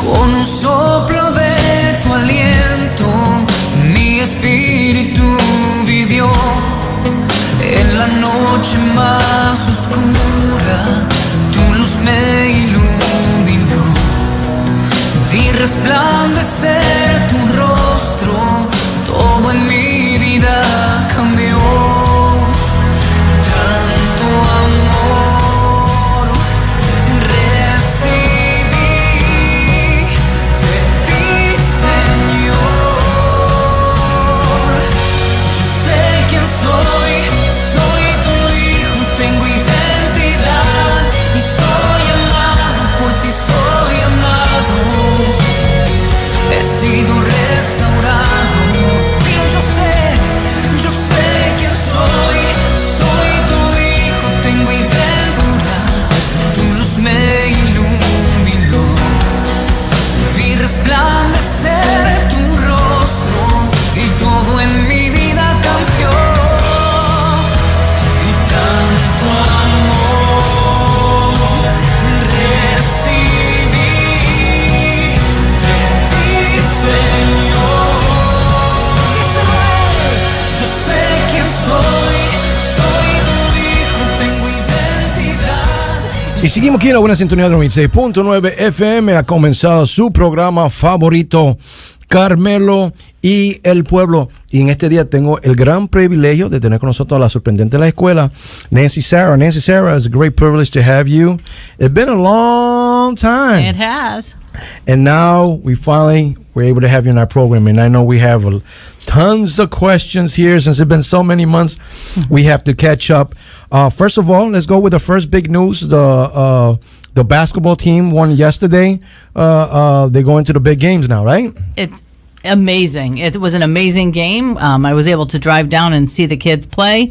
Con un soplo de tu aliento, mi espíritu vivió. En la noche más oscura, tu luz me iluminó. Vi resplandecer tu rostro, todo en mi vida cambió. Tanto amor recibí de ti, Señor. Yo sé quién soy, soy tu hijo, tengo identidad y soy amado por ti, soy amado. He sido restaurado. Pero yo sé quién soy tu hijo, tengo identidad. Tu luz me iluminó. Vi resplandecer tu rostro y todo en mi vida cambió. Y tanto amor recibí de ti, Señor. Díselo a él. Yo sé quién soy tu hijo, tengo identidad. Y seguimos aquí en la buena sintonía de 96.9 FM. Ha comenzado su programa favorito, Carmelo y el Pueblo. Y en este día tengo el gran privilegio de tener con nosotros a la sorprendente de la escuela, Nancy Sarah. Nancy Sarah, it's a great privilege to have you. It's been a long time. It has. And now we're able to have you in our program. And I know we have tons of questions here since it's been so many months. We have to catch up. First of all, let's go with the first big news. The basketball team won yesterday. They go into the big games now, right? It's amazing. It was an amazing game. I was able to drive down and see the kids play.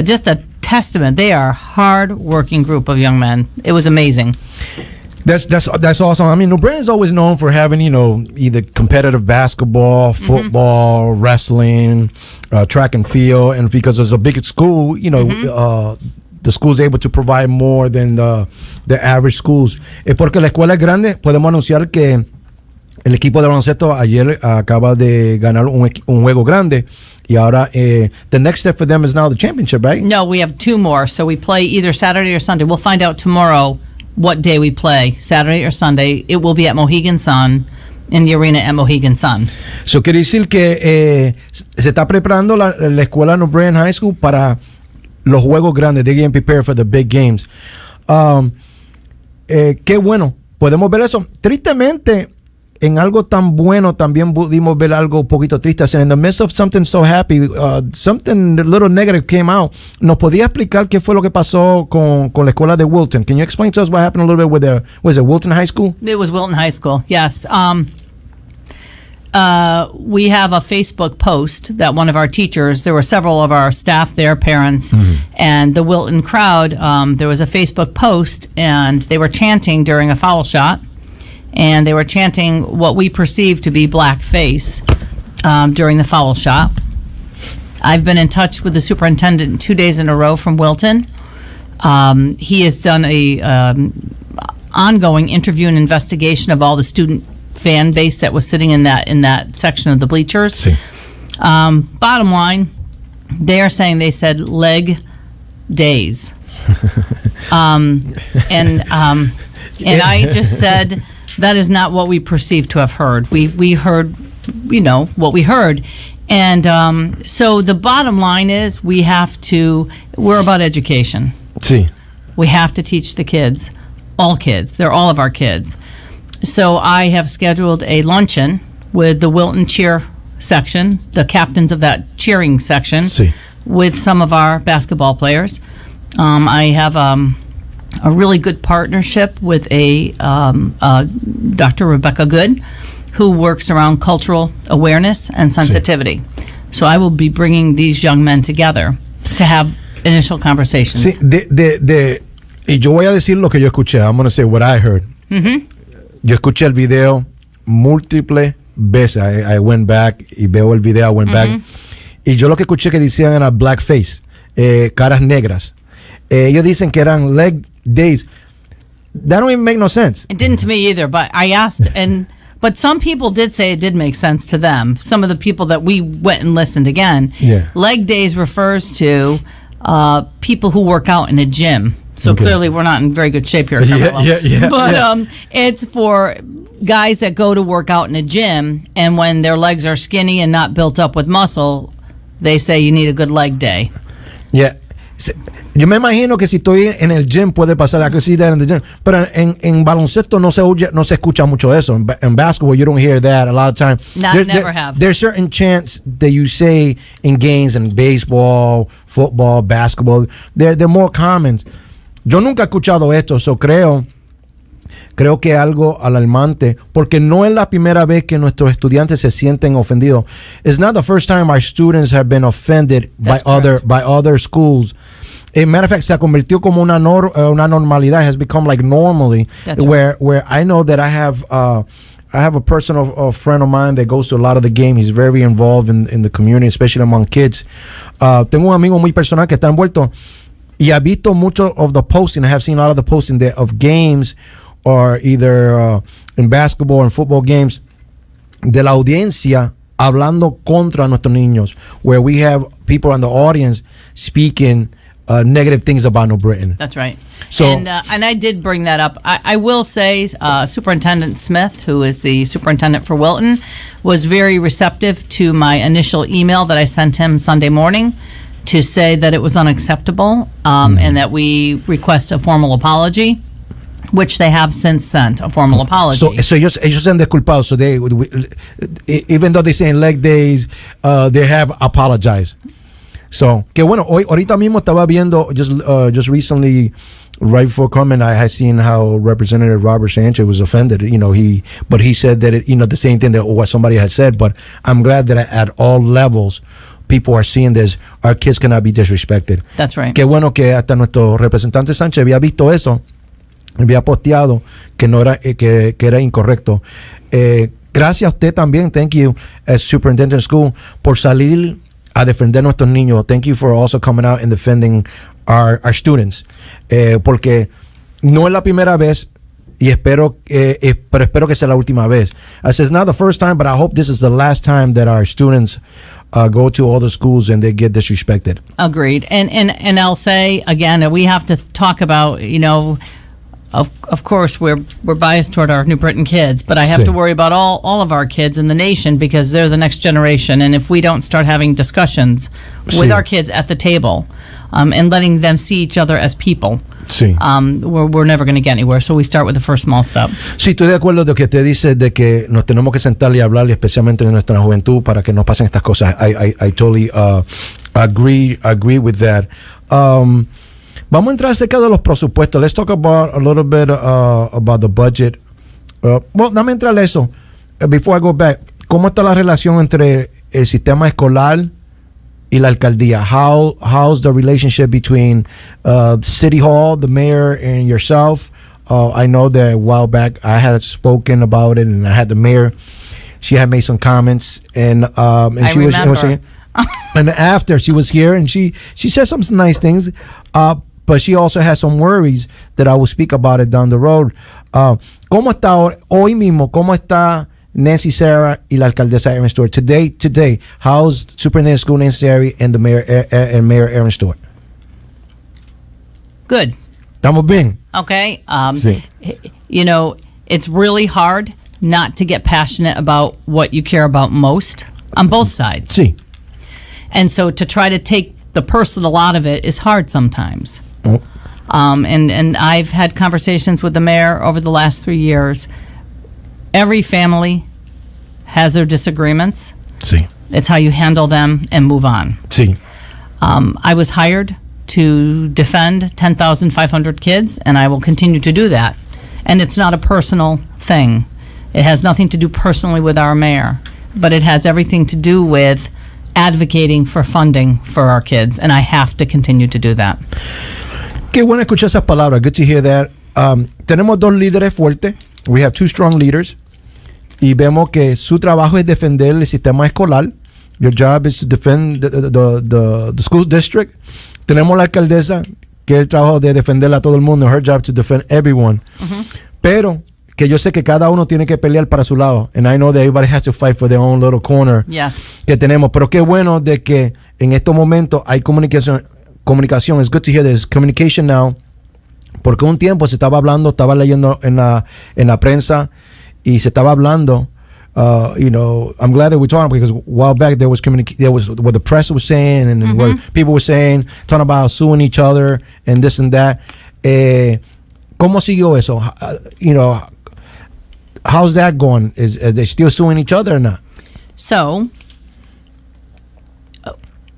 Just a testament. They are a hard-working group of young men. It was amazing. That's awesome. I mean, New Britain is always known for having, either competitive basketball, football, wrestling, track and field, and because it's a big school, the school's able to provide more than the average schools. Porque la escuela es grande, podemos anunciar que el equipo de baloncesto ayer acaba de ganar un juego grande. Y ahora, the next step for them is now the championship, right? No, we have two more. So we play either Saturday or Sunday. We'll find out tomorrow what day we play, Saturday or Sunday. It will be at Mohegan Sun, in the arena at Mohegan Sun. So quiere decir que se está preparando la escuela New Britain High School para los juegos grandes. They're getting prepared for the big games. Qué bueno, podemos ver eso. Tristemente, en algo tan bueno también pudimos ver algo un poquito triste. In the midst of something so happy, something a little negative came out. ¿Nos podía explicar qué fue lo que pasó con la escuela de Wilton? Can you explain to us what happened a little bit with was it Wilton High School? It was Wilton High School, yes. We have a Facebook post that one of our teachers, there were several of our staff there, parents, and the Wilton crowd, there was a Facebook post, and they were chanting during a foul shot. And they were chanting what we perceive to be blackface during the foul shot. I've been in touch with the superintendent 2 days in a row from Wilton. He has done a ongoing interview and investigation of all the student fan base that was sitting in that section of the bleachers. Sí. Bottom line, they said leg days. And I just said, that is not what we perceive to have heard. We heard, what we heard. And so the bottom line is we're about education. Sí. We have to teach the kids, all kids. They're all of our kids. So I have scheduled a luncheon with the Wilton cheer section, the captains of that cheering section, sí, with some of our basketball players. I have a really good partnership with Dr. Rebecca Good, who works around cultural awareness and sensitivity. Sí. So I will be bringing these young men together to have initial conversations. Sí, y yo voy a decir lo que yo escuché. I'm going to say what I heard. Mm-hmm. Yo escuché el video múltiples veces. I went back y veo el video, I went back. Y yo lo que escuché que decían era blackface, caras negras. Ellos dicen que eran leg days. That don't even make no sense. It didn't to me either, but I asked, and But some people did say it did make sense to them. Some of the people that we went and listened again. Yeah. Leg days refers to people who work out in a gym. So clearly we're not in very good shape here. Yeah. But it's for guys that go to work out in a gym, and when their legs are skinny and not built up with muscle, they say you need a good leg day. Yeah. Yo me imagino que si estoy en el gym puede pasar la cosita en el gym, pero en baloncesto no se escucha mucho eso. In basketball, you don't hear that a lot of time. Never have. There's certain chants that you say in games in baseball, football, basketball. They're more common. Yo nunca he escuchado esto, so creo que algo alarmante, porque no es la primera vez que nuestros estudiantes se sienten ofendidos. It's not the first time our students have been offended by other schools. As a matter of fact, se convirtió como una normalidad. It has become like normally. Where I know that I have a personal friend of mine that goes to a lot of the game. He's very involved in the community, especially among kids. Tengo un amigo muy personal que está envuelto y ha visto mucho of the posting. I have seen a lot of the posting of games or either in basketball and football games de la audiencia hablando contra nuestros niños, where we have people in the audience speaking negative things about New Britain. That's right. So, and I did bring that up. I will say Superintendent Smith, who is the superintendent for Wilton, was very receptive to my initial email that I sent him Sunday morning to say that it was unacceptable and that we request a formal apology, which they have since sent a formal apology. So ellos se han disculpado. So even though they say in leg days, they have apologized. So, que bueno, ahorita mismo estaba viendo, just recently, right before coming, I had seen how Representative Robert Sanchez was offended. But he said that the same thing that what somebody had said. But I'm glad that at all levels, people are seeing this. Our kids cannot be disrespected. That's right. Qué bueno que hasta nuestro representante Sánchez había visto eso, había posteado que no era que era incorrecto. Gracias a usted también. Thank you, as Superintendent of School, por salir a defender a nuestros niños. Thank you for also coming out and defending our students. Porque no es la primera vez y pero espero que sea la última vez. I said it's not the first time, but I hope this is the last time that our students go to all the schools and they get disrespected. Agreed. And I'll say again, we have to talk about, Of course, we're biased toward our New Britain kids, but I have to worry about all of our kids in the nation because they're the next generation. And if we don't start having discussions with our kids at the table and letting them see each other as people, we're never going to get anywhere. So we start with the first small step. Sí, estoy de acuerdo de que usted dice de que nos tenemos que sentar y hablar, especialmente en nuestra juventud, para que no pasen estas cosas. I totally agree with that. Vamos a entrar acerca de los presupuestos. Let's talk about a little bit about the budget. Dame entrar a eso. Before I go back, ¿cómo está la relación entre el sistema escolar y la alcaldía? How's the relationship between City Hall, the mayor, and yourself? I know that a while back I had spoken about it, and I had the mayor. She had made some comments, and she was saying, and after she was here, and she said some nice things. But she also has some worries that I will speak about it down the road. ¿Cómo está hoy mismo? ¿Cómo está Nancy Sarah y la alcaldesa Erin Stewart? Today, how's Superintendent of School Nancy Sarah and the Mayor Mayor Erin Stewart? Good. Estamos bien. Okay. Sí. It's really hard not to get passionate about what you care about most on both sides. Sí. And so to try to take the personal out of it is hard sometimes. Oh. And I've had conversations with the mayor over the last 3 years. Every family has their disagreements. Sí. It's how you handle them and move on. Sí. I was hired to defend 10,500 kids, and I will continue to do that. And it's not a personal thing. It has nothing to do personally with our mayor, but it has everything to do with advocating for funding for our kids, and I have to continue to do that. Qué bueno escuchar esas palabras. Good to hear that. Tenemos dos líderes fuertes. We have two strong leaders. Y vemos que su trabajo es defender el sistema escolar. Your job is to defend the school district. Tenemos la alcaldesa, que es el trabajo de defenderla a todo el mundo. Her job to defend everyone. Mm-hmm. Pero que yo sé que cada uno tiene que pelear para su lado. And I know that everybody has to fight for their own little corner Yes. que tenemos. Pero qué bueno de que en estos momentos hay comunicación. It's good to hear there's communication now. Porque un tiempo se estaba hablando, estaba leyendo en la prensa y se estaba hablando. I'm glad that we're talking because a while back there was what the press was saying and what people were saying, talking about suing each other and this and that. ¿Cómo siguió eso? How's that going? Are they still suing each other or not? So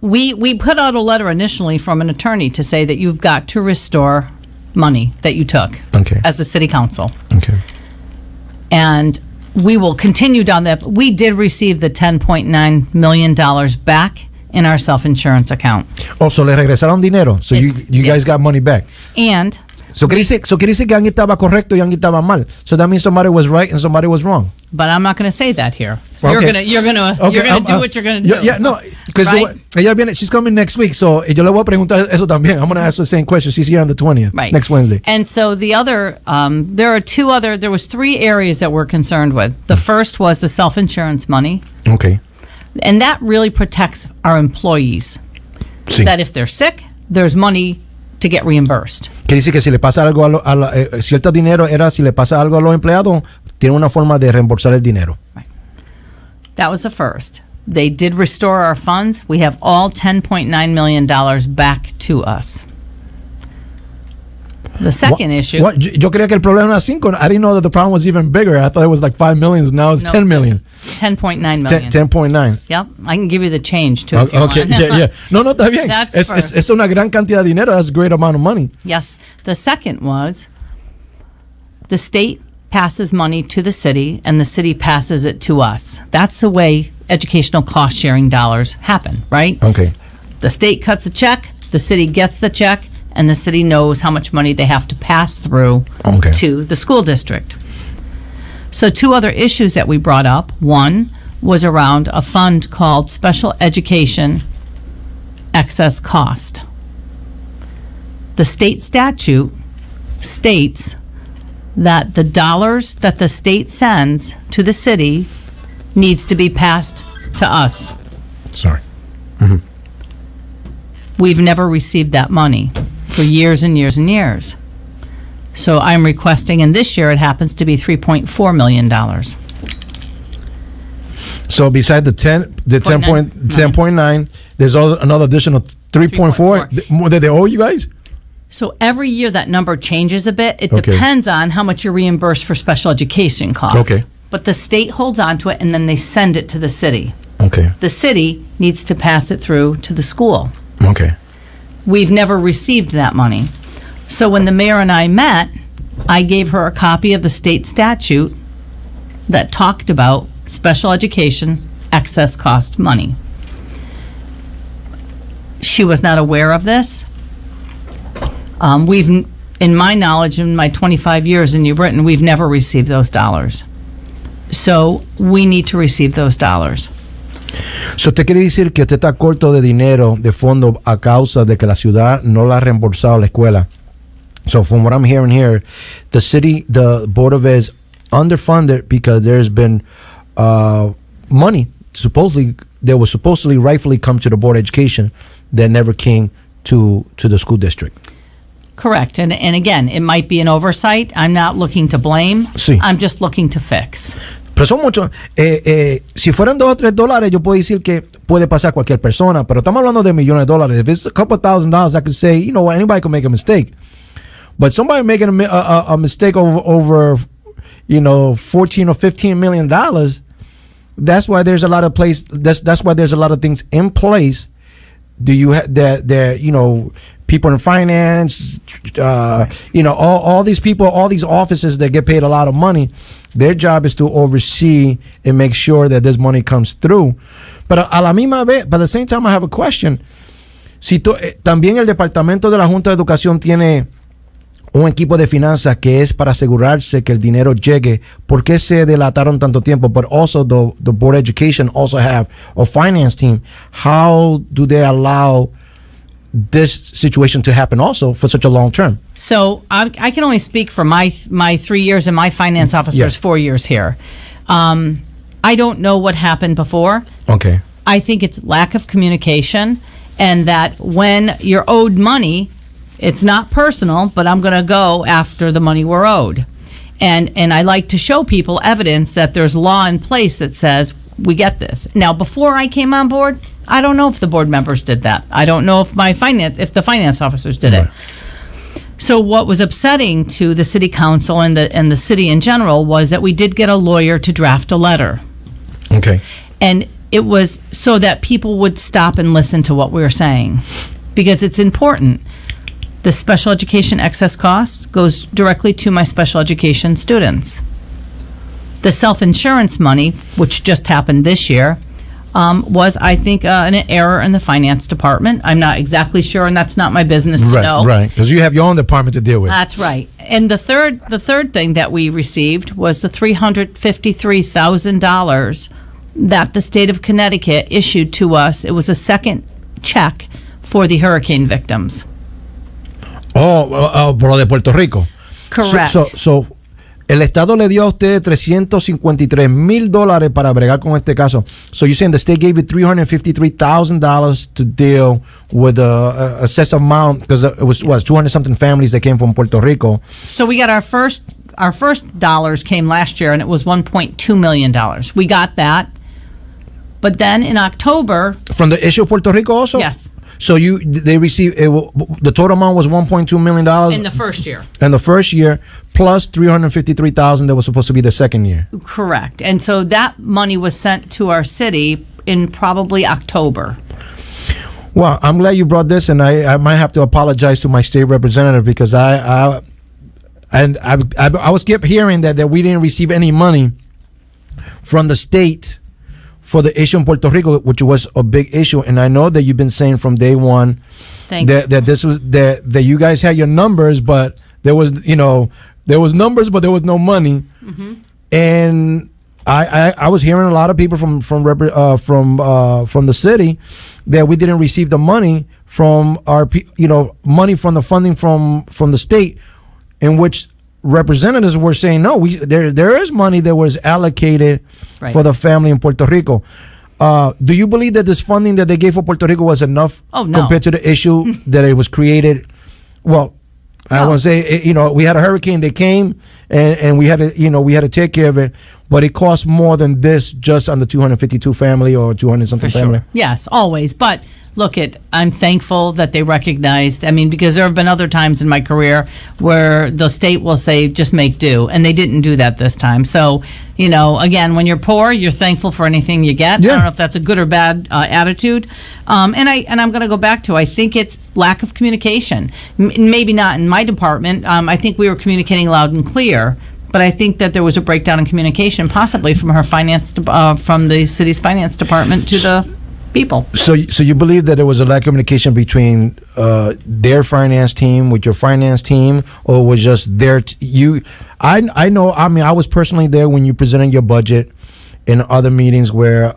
we put out a letter initially from an attorney to say that you've got to restore money that you took as the city council. Okay. And we will continue down that. We did receive the $10.9 million back in our self-insurance account. Oh, so le regresaron dinero. So you guys got money back. And So quiere decir que alguien estaba correcto y alguien estaba mal. So that means somebody was right and somebody was wrong. But I'm not going to say that here. Okay. You're gonna do what you're gonna do. Yeah, no, because Right? ella viene, she's coming next week, so yo le voy a preguntar eso también. I'm going to ask the same question. She's here on the 20th, Right. next Wednesday. And so the other, there was 3 areas that we're concerned with. The first was the self-insurance money. Okay. And that really protects our employees. Sí. That if they're sick, there's money to get reimbursed. Quiere decir que si le pasa algo cierto dinero si le pasa algo a los empleados, tiene una forma de reembolsar el dinero. Right. That was the first. They did restore our funds. We have all $10.9 million back to us. The second issue. What? Yo creía que el problema era 5. I didn't know that the problem was even bigger. I thought it was like 5 million. Now it's No, 10 million. 10.9 million. 10.9. Yep. I can give you the change too if you Okay, want. yeah. No, está bien. That's Es una gran cantidad de dinero. That's a great amount of money. Yes. The second was the state passes money to the city and the city passes it to us. That's the way educational cost sharing dollars happen, right? Okay. The state cuts a check, the city gets the check, and the city knows how much money they have to pass through to the school district. So 2 other issues that we brought up. One was around a fund called Special Education Excess Cost. The state statute states that the dollars that the state sends to the city needs to be passed to us. Sorry. We've never received that money for years and years and years. So I'm requesting, and this year it happens to be $3.4 million. So beside the 10.9, there's another additional 3.4 more that they owe you guys? So every year that number changes a bit. It depends on how much you're reimbursed for special education costs. Okay. But the state holds on to it and then they send it to the city. Okay. The city needs to pass it through to the school. Okay. We've never received that money. So when the mayor and I met, I gave her a copy of the state statute that talked about special education excess cost money. She was not aware of this. In my knowledge, in my 25 years in New Britain, we've never received those dollars. So we need to receive those dollars. So usted quiere decir que usted está corto de dinero, de fondo, a causa de que la ciudad no la ha reembolsado la escuela. So from what I'm hearing here, the Board of Ed is underfunded because there's been money that was supposedly rightfully come to the Board of Education that never came to the school district. Correct. And again, it might be an oversight. I'm not looking to blame. Sí. I'm just looking to fix. Pero son muchos. Si fueran $2 o $3, yo puedo decir que puede pasar cualquier persona, pero estamos hablando de millones de dólares. If it's a couple $1,000, I could say, you know what, anybody can make a mistake. But somebody making a mistake over 14 or $15 million, that's why there's a lot of that's why there's a lot of things in place. Do you have that people in finance, all these people, all these offices that get paid a lot of money, their job is to oversee and make sure that this money comes through. But a la misma vez, but at the same time, I have a question. También el departamento de la Junta de Educación tiene un equipo de finanzas que es para asegurarse que el dinero llegue. ¿Por qué se delataron tanto tiempo? But also the Board of Education also have a finance team. How do they allow this situation to happen also for such a long term? So I can only speak for my 3 years and my finance officer's 4 years here. I don't know what happened before. Okay. I think it's lack of communication, and that when you're owed money, it's not personal, but I'm going to go after the money we're owed. And I like to show people evidence that there's law in place that says we get this. Now, before I came on board, I don't know if the board members did that. I don't know if the finance officers did it. So what was upsetting to the city council and the city in general was that we did get a lawyer to draft a letter. Okay. And it was so that people would stop and listen to what we were saying, because it's important. The special education excess cost goes directly to my special education students. The self-insurance money, which just happened this year, was, I think, an error in the finance department. I'm not exactly sure, and that's not my business to know. Right, because you have your own department to deal with. That's right. And the third thing that we received was the $353,000 that the state of Connecticut issued to us. It was a second check for the hurricane victims. Por lo de Puerto Rico. Correct. So, el Estado le dio a usted $353,000 para bregar con este caso. So you're saying the state gave you $353,000 to deal with the assessed amount, because it was 200-something families that came from Puerto Rico. So we got our first dollars came last year, and it was $1.2 million. We got that. But then in October... From the issue of Puerto Rico also? Yes. So they received the total amount was $1.2 million in the first year. In the first year, plus $353,000 that was supposed to be the second year. Correct. And so that money was sent to our city in probably October. Well, I'm glad you brought this, and I might have to apologize to my state representative, because I was kept hearing that we didn't receive any money from the state for the issue in Puerto Rico, which was a big issue. And I know that you've been saying from day one that this was that you guys had your numbers, but there was numbers, but there was no money. Mm-hmm. And I was hearing a lot of people from the city that we didn't receive the money from money from the funding from the state, in which representatives were saying, no, there is money that was allocated for the family in Puerto Rico. Do you believe that this funding that they gave for Puerto Rico was enough compared to the issue that it was created? Well, I want to say, we had a hurricane. They came and we had to take care of it, but it cost more than this just on the 252 family or 200-something family. Yes, always. But look, I'm thankful that they recognized. I mean, because there have been other times in my career where the state will say, just make do. And they didn't do that this time. So, again, when you're poor, you're thankful for anything you get. Yeah. I don't know if that's a good or bad attitude. And I'm going to go back to, I think it's lack of communication. Maybe not in my department. I think we were communicating loud and clear. But I think that there was a breakdown in communication, possibly from from the city's finance department to the people. So you believe that there was a lack of communication between their finance team with your finance team, or was just I know. I mean, I was personally there when you presented your budget in other meetings where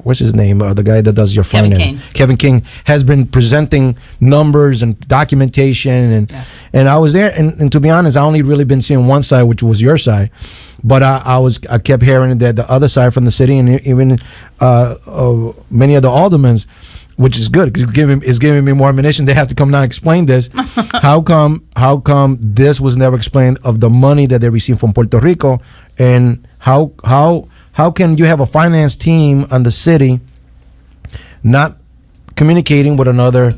what's his name? The guy that does your finance, Kevin King, has been presenting numbers and documentation, and I was there. And to be honest, I only really been seeing one side, which was your side. But I kept hearing that the other side from the city, and even many of the aldermen, which is good because it's giving me more ammunition. They have to come down and explain this. How come this was never explained of the money that they received from Puerto Rico, and how can you have a finance team on the city not communicating with another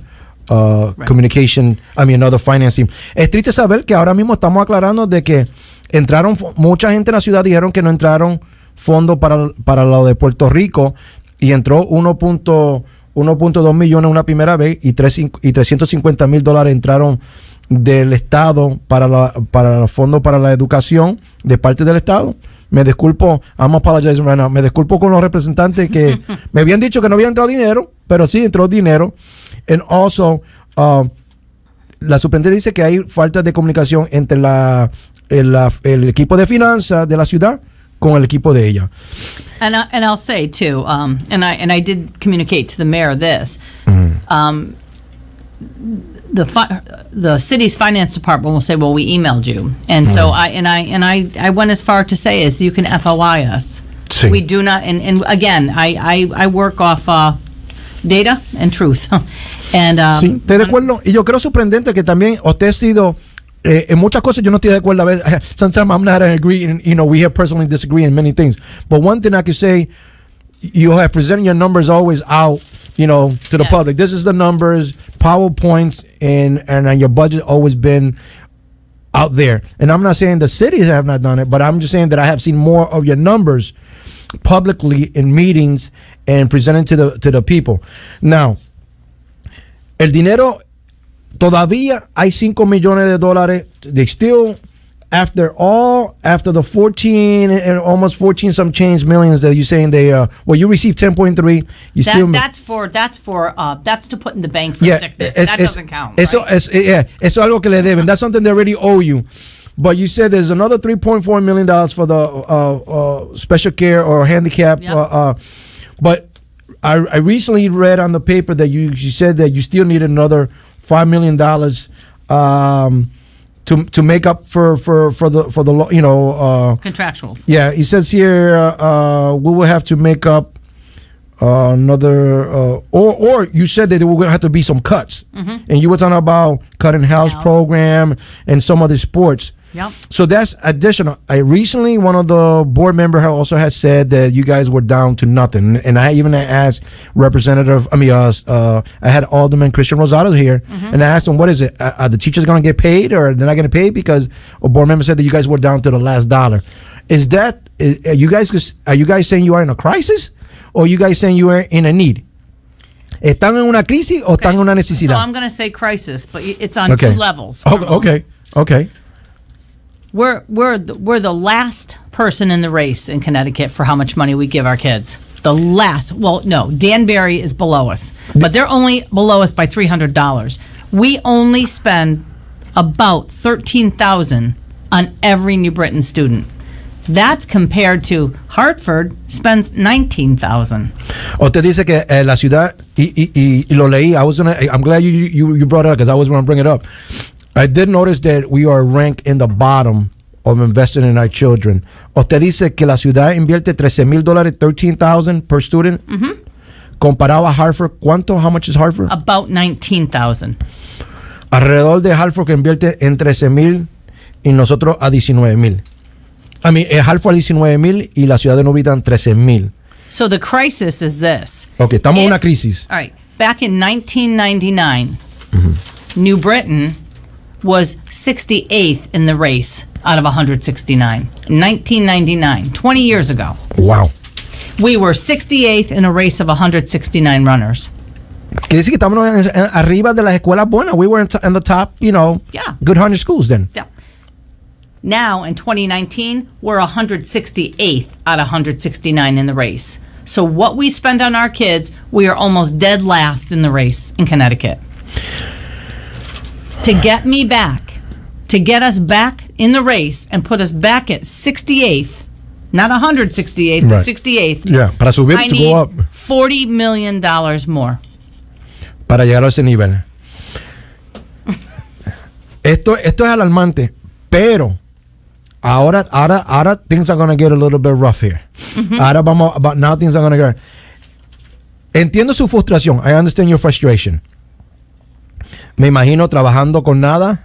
another finance team? Es triste saber que ahora mismo estamos aclarando de que entraron mucha gente en la ciudad, dijeron que no entraron fondos para lo de Puerto Rico, y entró 1.2 millones una primera vez, y $350,000 entraron del Estado para los fondos para la educación de parte del Estado. Me disculpo, I'm apologizing right now. Me disculpo con los representantes que me habían dicho que no había entrado dinero, pero sí entró dinero. And also, la superintendente dice que hay falta de comunicación entre el equipo de finanzas de la ciudad con el equipo de ella. And I'll say too, and I did communicate to the mayor this. the city's finance department will say, "Well, we emailed you," and so I went as far to say as you can FOI us. Sí. We do not, and again, I work off data and truth, and Sí, estoy de acuerdo. Y yo creo sorprendente que también usted ha sido en muchas cosas yo no estoy de acuerdo a veces. Sometimes I'm not agreeing, you know, we have personally disagree in many things. But one thing I could say, you have presented your numbers always out, you know, to the Yes. public. This is the numbers, PowerPoints, and your budget always been out there. And I'm not saying the cities have not done it, but I'm just saying that I have seen more of your numbers publicly in meetings and presented to the people. Now, el dinero, todavía hay $5 millones. They still, after the 14 and almost 14 some change millions that you're saying you received 10.3. That's to put in the bank for sickness. That doesn't count. Eso right? eso algo que le deben. That's something they already owe you. But you said there's another $3.4 million for the special care or handicap. Yep. But I recently read on the paper that you said that you still need another $5 million to make up for the you know Contractuals. Yeah, it says here we will have to make up another or you said that there were going to have to be some cuts, and you were talking about cutting house program and some other sports. Yep. So that's additional. Recently, one of the board members also has said that you guys were down to nothing, and I even asked I had Alderman Christian Rosado here, and I asked him, what is it? Are the teachers going to get paid, or they're not going to pay? Because a board member said that you guys were down to the last dollar. Are you guys saying you are in a crisis, or are you guys saying you are in a need? ¿Están en una crisis o están en una necesidad? So I'm going to say crisis, but it's on two levels. Okay. We're the last person in the race in Connecticut for how much money we give our kids. The last. Well, no, Danbury is below us, but they're only below us by $300. We only spend about $13,000 on every New Britain student. That's compared to Hartford spends $19,000. Usted dice que la ciudad y lo leí. I'm glad you brought it up because I was going to bring it up. I did notice that we are ranked in the bottom of investing in our children. Usted dice que la ciudad invierte $13,000, $13,000 per student. Comparado a Hartford, ¿cuánto? How much is Hartford? About $19,000. Alrededor de Hartford que invierte en $13,000 y nosotros a $19,000. Hartford a $19,000 y la ciudad de Novita en $13,000. So the crisis is this. Okay, estamos en una crisis. All right. Back in 1999, New Britain was 68th in the race out of 169. 1999, 20 years ago. Wow. We were 68th in a race of 169 runners. Quiere decir que estamos arriba de las escuelas buenas. We were in the top, good 100 schools then. Yeah. Now, in 2019, we're 168th out of 169 in the race. So what we spend on our kids, we are almost dead last in the race in Connecticut. To get us back in the race and put us back at 68th, not 168th, right. But 68th. Yeah, para subir, I to need go up. $40 million more. Para llegar a ese nivel. Esto es alarmante, pero ahora things are going to get a little bit rough here. Now things are going to get. Entiendo su frustración. I understand your frustration. Me imagino trabajando con nada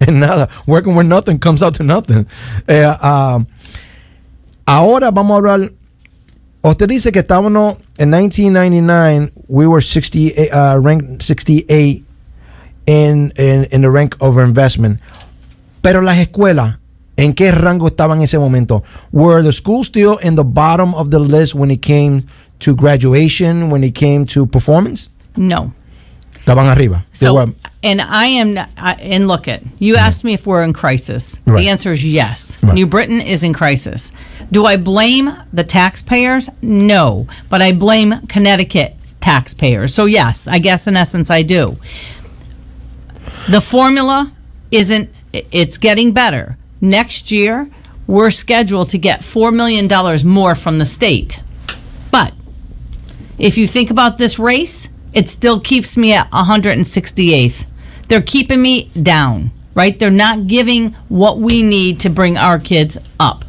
and nada. Working with nothing comes out to nothing. Ahora vamos a hablar. Usted dice que estábamos en 1999. We were ranked 68 in the rank of investment. Pero las escuelas, ¿en qué rango estaban en ese momento? Were the schools still in the bottom of the list when it came to graduation, when it came to performance? No. Estaban arriba. So, and look at, you asked me if we're in crisis. Right. The answer is yes. Right. New Britain is in crisis. Do I blame the taxpayers? No. But I blame Connecticut taxpayers. So yes, I guess in essence I do. The formula it's getting better. Next year, we're scheduled to get $4 million more from the state. But if you think about this race, it still keeps me at 168th. They're keeping me down, right? They're not giving what we need to bring our kids up.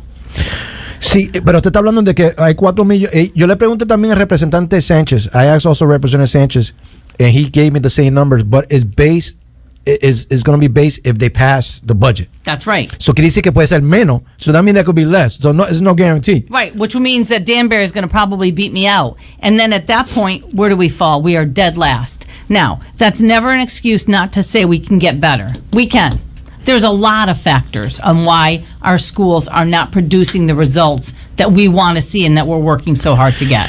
Sí, pero usted está hablando de que hay 4 millones. Yo le pregunté también al representante Sánchez. I asked also Representative Sánchez, and he gave me the same numbers, but it's based is going to be based if they pass the budget. That's right. So quiere decir que puede ser menos. So that means that could be less. So no, it's no guarantee. Right, which means that Danbury is going to probably beat me out. And then at that point, where do we fall? We are dead last. Now, that's never an excuse not to say we can get better. We can. There's a lot of factors on why our schools are not producing the results that we want to see and that we're working so hard to get.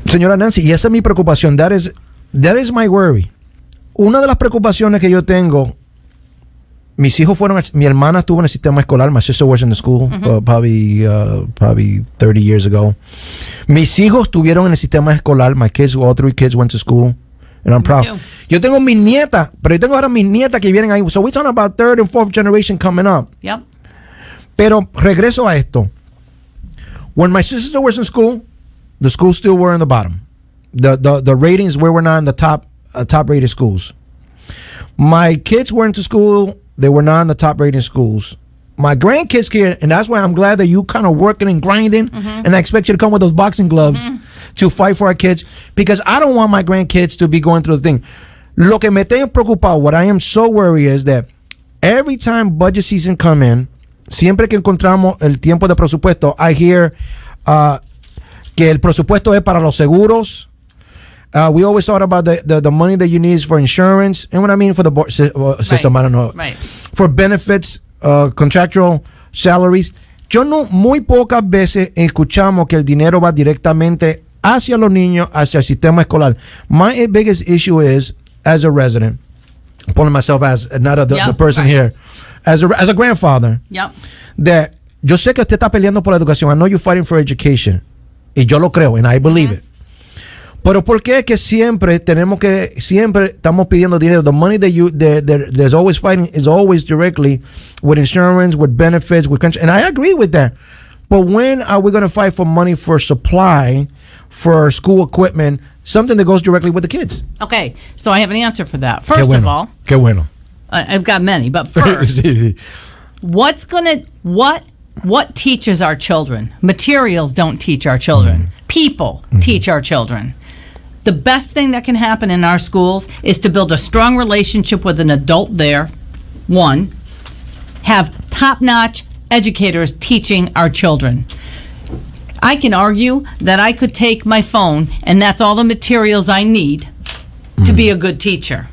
Señora Nancy, y esa es mi preocupación. That is my worry. Una de las preocupaciones que yo tengo, mis hijos mi hermana estuvo en el sistema escolar. My sister was in the school probably 30 years ago. Mis hijos estuvieron en el sistema escolar. My kids, all 3 kids went to school. And I'm proud. Yo tengo mis nietas, pero yo tengo ahora mis nietas que vienen ahí. So we're talking about 3rd and 4th generation coming up. Yep. Pero regreso a esto. When my sister was in school, the schools still were in the bottom. The ratings were not in the top rated schools. My kids were into school, they were not in the top rated schools. My grandkids here, and that's why I'm glad that you kind of working and grinding, and I expect you to come with those boxing gloves to fight for our kids, because I don't want my grandkids to be going through the thing. Lo que me tengo preocupado, what I am so worried is that every time budget season come in, siempre que encontramos el tiempo de presupuesto, I hear que el presupuesto es para los seguros. We always thought about the money that you need for insurance, and what I mean for the system, I don't know. Right. For benefits, contractual salaries. Yo no, muy pocas veces escuchamos que el dinero va directamente hacia los niños, hacia el sistema escolar. My biggest issue is, as a resident, pulling myself as not the person here, as a grandfather, that yo sé que usted está peleando por la educación. I know you're fighting for education. Y yo lo creo, and I believe it. Pero ¿por qué es que siempre estamos pidiendo dinero? The money there's always fighting is always directly with insurance, with benefits, with country, and I agree with that. But when are we going to fight for money for supply, for school equipment, something that goes directly with the kids? Okay, so I have an answer for that. First of all, qué bueno. I've got many, but first, what teaches our children? Materials don't teach our children. People teach our children. The best thing that can happen in our schools is to build a strong relationship with an adult there. One, have top-notch educators teaching our children. I can argue that I could take my phone and that's all the materials I need to be a good teacher.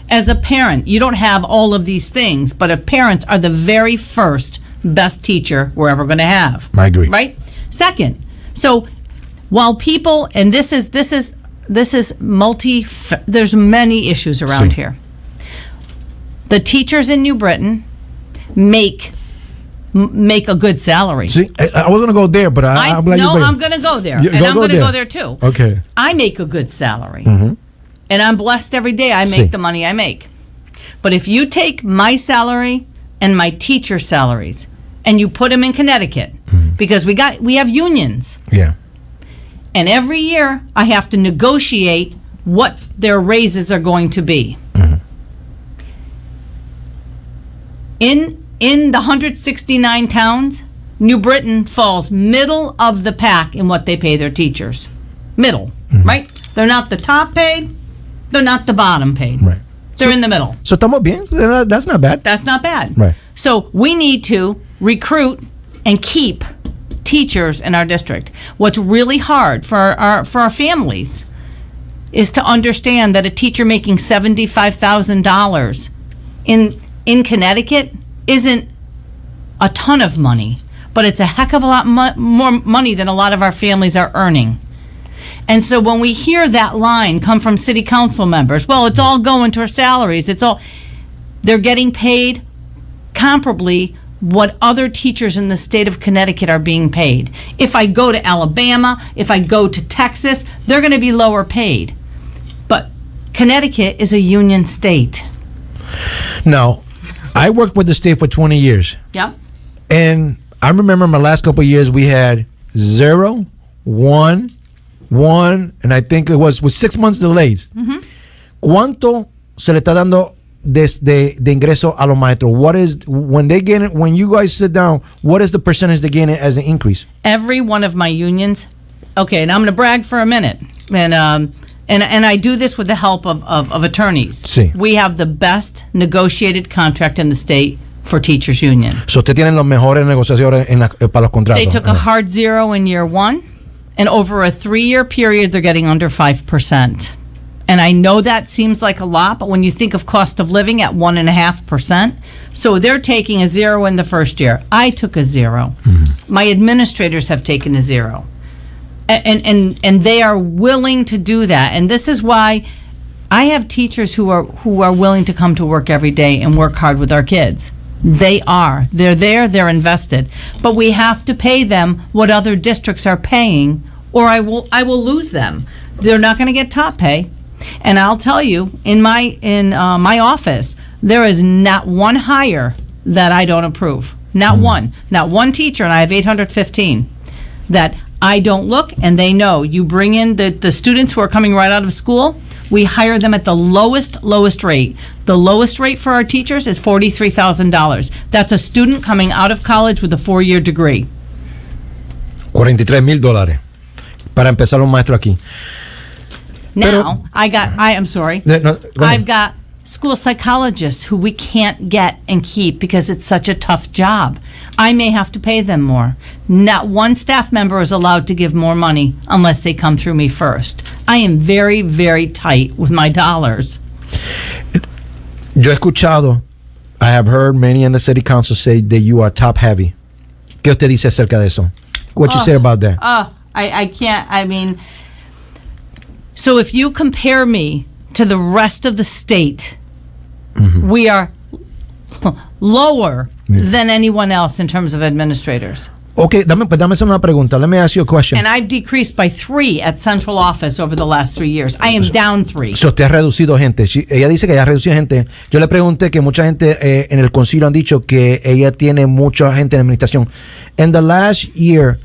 As a parent, you don't have all of these things, but parents are the very first best teacher we're ever going to have. I agree. Right? Second, so while people, and this is there's many issues around here. The teachers in New Britain make a good salary. See, I was going to go there, but I'm glad I'm going to go there, and I'm going to go there too. Okay. I make a good salary, and I'm blessed every day I make the money I make. But if you take my salary and my teacher salaries and you put them in Connecticut, because we have unions. Yeah. And every year I have to negotiate what their raises are going to be. In the 169 towns, New Britain falls middle of the pack in what they pay their teachers. Middle, right? They're not the top paid, they're not the bottom paid. Right. They're in the middle. So estamos bien. That's not bad. That's not bad. Right. So we need to recruit and keep teachers in our district. What's really hard for our families is to understand that a teacher making $75,000 in Connecticut isn't a ton of money, but it's a heck of a lot more money than a lot of our families are earning. And so when we hear that line come from city council members, well, it's all going to our salaries. They're getting paid comparably what other teachers in the state of Connecticut are being paid. If I go to Alabama, if I go to Texas, they're going to be lower paid. But Connecticut is a union state. Now, I worked with the state for 20 years. Yep. And I remember my last couple of years we had 0, 1, one, and I think it was with 6 months delays. ¿Cuánto se le está dando de ingreso a los maestros? What is when you guys sit down? What is the percentage they gain as an increase? Every one of my unions. Okay, now I'm going to brag for a minute, and I do this with the help of attorneys. Sí. We have the best negotiated contract in the state for teachers union. So usted tienen los mejores negociadores para los contratos. They took a hard 0 in year 1, and over a 3-year period, they're getting under 5%. And I know that seems like a lot, but when you think of cost of living at 1.5%, so they're taking a 0 in the first year. I took a 0. My administrators have taken a 0. And they are willing to do that. And this is why I have teachers who are willing to come to work every day and work hard with our kids. They're there, they're invested. But we have to pay them what other districts are paying, or I will lose them. They're not going to get top pay. And I'll tell you, in my office, there is not one hire that I don't approve. Not one. Not one teacher, and I have 815, that I don't look, and they know. You bring in the students who are coming right out of school, we hire them at the lowest rate. The lowest rate for our teachers is $43,000. That's a student coming out of college with a 4-year degree. $43,000 para empezar un maestro aquí. Now, I've got school psychologists who we can't get and keep because it's such a tough job. I may have to pay them more. Not one staff member is allowed to give more money unless they come through me first. I am very, very tight with my dollars. Yo he escuchado, I have heard many in the city council say that you are top heavy. ¿Qué usted dice acerca de eso? What you say about that? I can't, I mean, so if you compare me to the rest of the state, we are lower than anyone else in terms of administrators. Okay, dame una pregunta. Let me ask you a question. And I've decreased by 3 at central office over the last 3 years. I am down 3. So usted ha reducido gente. Ella dice que ella ha reducido gente. Yo le pregunté que mucha gente en el concilio han dicho que ella tiene mucha gente en administración. In the last year,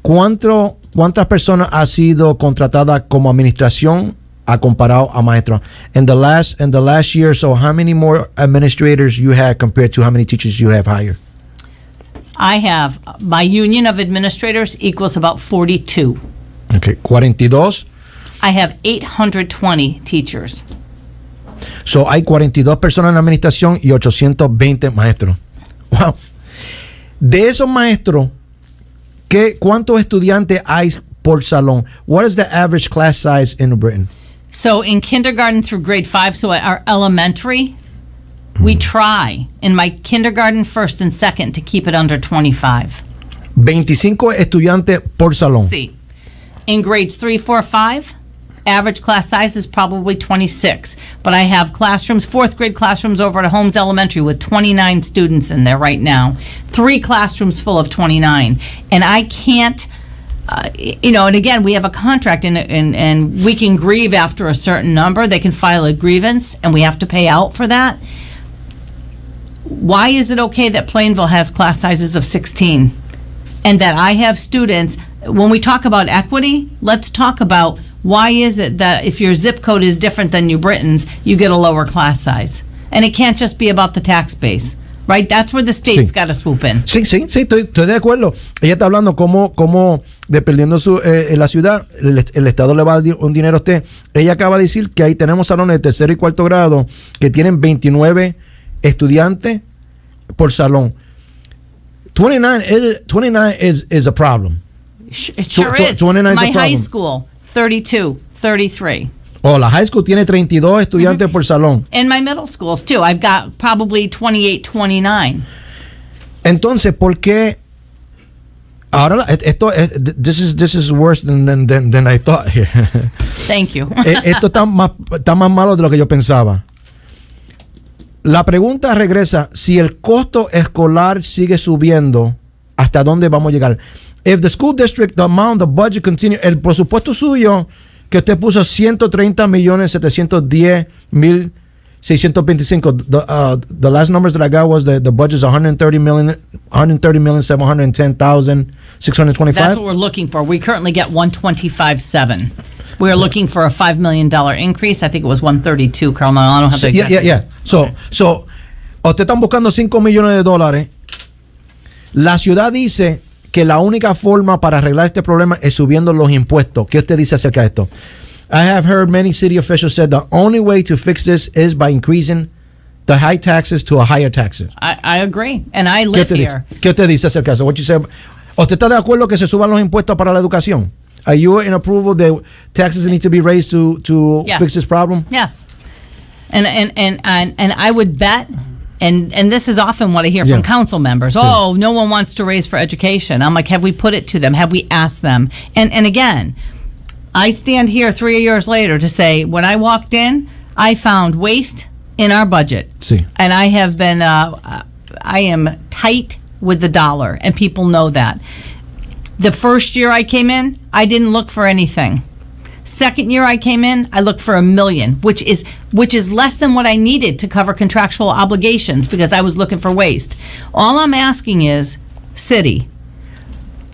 ¿cuántas personas ha sido contratada como administración a comparado a maestro? In the last year, so how many more administrators you had compared to how many teachers you have hired? I have, my union of administrators equals about 42. Okay, 42. I have 820 teachers. So hay 42 personas en la administración y 820 maestros. Wow. De esos maestros, ¿cuántos estudiantes hay por salón? What is the average class size in Britain? So in kindergarten through grade 5, so our elementary, we try in my kindergarten, first and second to keep it under 25. 25 estudiantes por salón. See, in grades 3, 4, 5, average class size is probably 26. But I have classrooms, 4th grade classrooms over at Holmes Elementary with 29 students in there right now. 3 classrooms full of 29. And I can't, and again, we have a contract and we can grieve after a certain number. They can file a grievance and we have to pay out for that. Why is it okay that Plainville has class sizes of 16 and that I have students? When we talk about equity, let's talk about why is it that if your zip code is different than New Britain's, you get a lower class size. And it can't just be about the tax base, right? That's where the state's got to swoop in. Sí, estoy de acuerdo. Ella está hablando cómo dependiendo la ciudad, el Estado le va a dar un dinero a usted. Ella acaba de decir que ahí tenemos salones de 3er y 4º grado que tienen 29 estudiantes por salón. 29 is a problem. It sure is. 29 My is a high problem. school, 32, 33. Oh, la high school tiene 32 estudiantes por salón. And my middle schools too. I've got probably 28, 29. Entonces, ¿por qué? Ahora this is worse than I thought here. Thank you. Esto está más malo de lo que yo pensaba. La pregunta regresa, si el costo escolar sigue subiendo, ¿hasta dónde vamos a llegar? If the school district, the amount, the budget continue, el presupuesto suyo que usted puso $130,710,000, 625. The last numbers that I got was the budget's 130,710,625. That's what we're looking for. We currently get 125.7. We're looking for a $5 million increase. I think it was 132, Carmelo. I don't have the exact Yeah. So, usted están buscando $5 millones. La ciudad dice que la única forma para arreglar este problema es subiendo los impuestos. ¿Qué usted dice acerca de esto? I have heard many city officials said the only way to fix this is by increasing the high taxes to a higher taxes. I agree, and I live here. ¿Qué usted dice acerca de eso? What you say? ¿Usted está de acuerdo que se suban los impuestos para la educación? Are you in approval that taxes need to be raised to Yes. fix this problem? Yes, and I would bet. And this is often what I hear from council members. Oh, no one wants to raise for education. I'm like, have we put it to them? Have we asked them? And again, I stand here 3 years later to say, when I walked in, I found waste in our budget. Sí. And I have been, I am tight with the dollar, and people know that. The first year I came in, I didn't look for anything. Second year I came in, I looked for $1 million, which is less than what I needed to cover contractual obligations because I was looking for waste. All I'm asking is, city,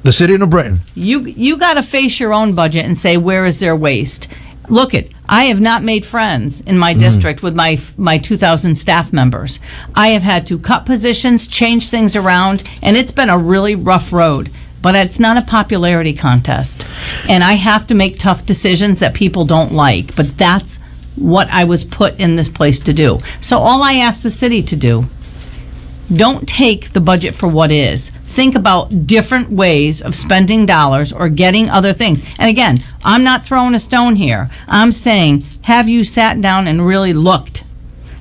The city of New Britain. you got to face your own budget and say, where is there waste? Look I have not made friends in my district with my 2,000 staff members. I have had to cut positions, change things around, and it's been a really rough road. But it's not a popularity contest. And I have to make tough decisions that people don't like. But that's what I was put in this place to do. So all I ask the city to do, don't take the budget for what is. Think about different ways of spending dollars or getting other things. And again, I'm not throwing a stone here. I'm saying, have you sat down and really looked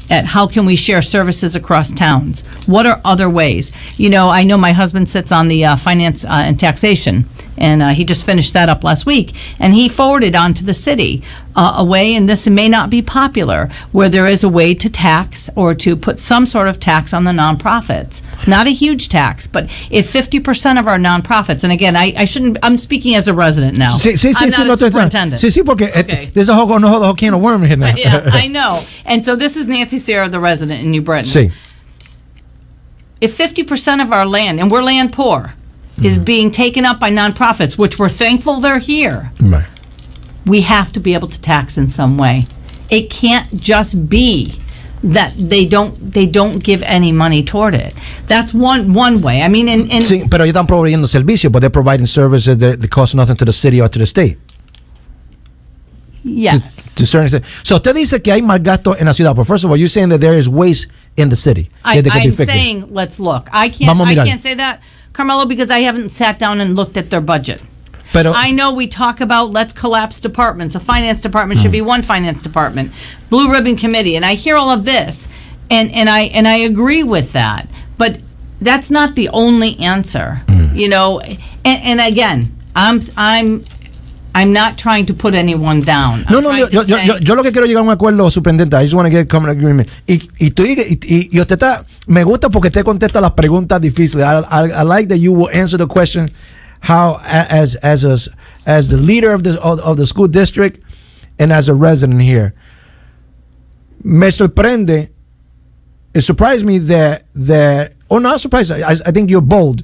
at how can we share services across towns? What are other ways? You know, I know my husband sits on the finance and taxation, and he just finished that up last week, and he forwarded on to the city a way, and this may not be popular, where there is a way to tax or to put some sort of tax on the nonprofits. Not a huge tax, but if 50% of our nonprofits, and again, I shouldn't, I'm speaking as a resident now. I'm not a superintendent. Sí, porque Okay. there's a whole can of worm here now. Yeah, I know. And so this is Nancy Sarah, the resident in New Britain. Sí. If 50% of our land, and we're land poor, is being taken up by nonprofits, which we're thankful they're here, Right. we have to be able to tax in some way. It can't just be that they don't give any money toward it. That's one way. I mean, and Sí, pero ellos están proveyendo servicios, but they're providing services that cost nothing to the city or to the state. yes. To a certain extent. So usted dice que hay más gasto en la ciudad. But first of all, you're saying that there is waste in the city. that they could be I'm fixing. saying let's look. I Vamos a mirar. can't say that, Carmelo, because I haven't sat down and looked at their budget. Pero, I know we talk about let's collapse departments. A finance department should be one finance department. Blue ribbon committee, and I hear all of this, and I agree with that. But that's not the only answer, you know. And again, I'm not trying to put anyone down. No, yo lo que quiero llegar a un acuerdo, superintendente. I just want to get common agreement. Y usted está, me gusta porque usted contesta las preguntas difíciles. I like that you will answer the question how as the leader of the school district and as a resident here. Me sorprende. It surprised me that or not surprised. I think you're bold.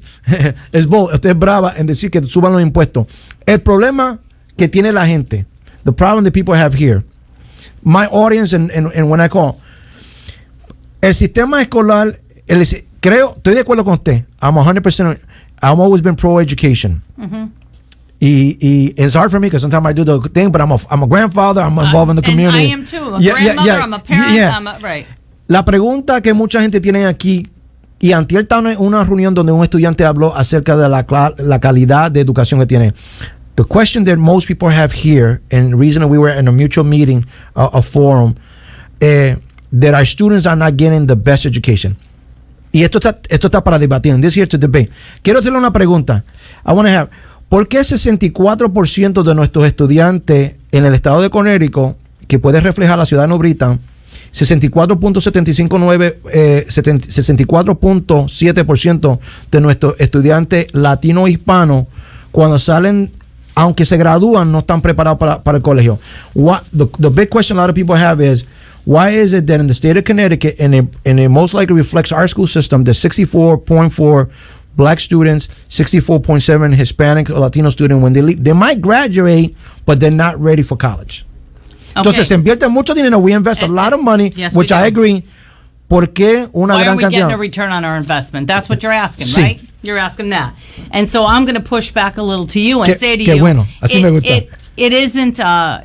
Es bold. Usted es brava en decir que suban los impuestos. El problema que tiene la gente, the problem that people have here, my audience and when I call, el sistema escolar, estoy de acuerdo con usted. I'm 100%, I've always been pro-education. Y it's hard for me because sometimes I do the thing, but I'm a grandfather, I'm involved in the community. And I am too. A grandmother, I'm a parent, right. La pregunta que mucha gente tiene aquí, y antier estaba en una reunión donde un estudiante habló acerca de la calidad de educación que tiene. The question that most people have here, and the reason we were in a mutual meeting, a forum, that our students are not getting the best education. Y esto está para debatir. And this here to debate. Quiero hacerle una pregunta. I want to have, ¿por qué 64% de nuestros estudiantes en el estado de Connecticut, que puede reflejar la ciudad de New Britain, 64.7% de nuestros estudiantes latinos hispanos, cuando salen, aunque se gradúan, no están preparados para el colegio? The big question a lot of people have is, why is it that in the state of Connecticut, and it most likely reflects our school system, there's 64.4 black students, 64.7 Hispanic or Latino students. When they leave, they might graduate, but they're not ready for college. Okay. Entonces se invierte mucho dinero. We invest a lot of money, yes, which I agree. ¿Por qué una Why gran are we getting cantidad? a return on our investment? That's what you're asking, Sí. right? You're asking that. And so I'm going to push back a little to you and say to Qué you, bueno. Así me gusta. it isn't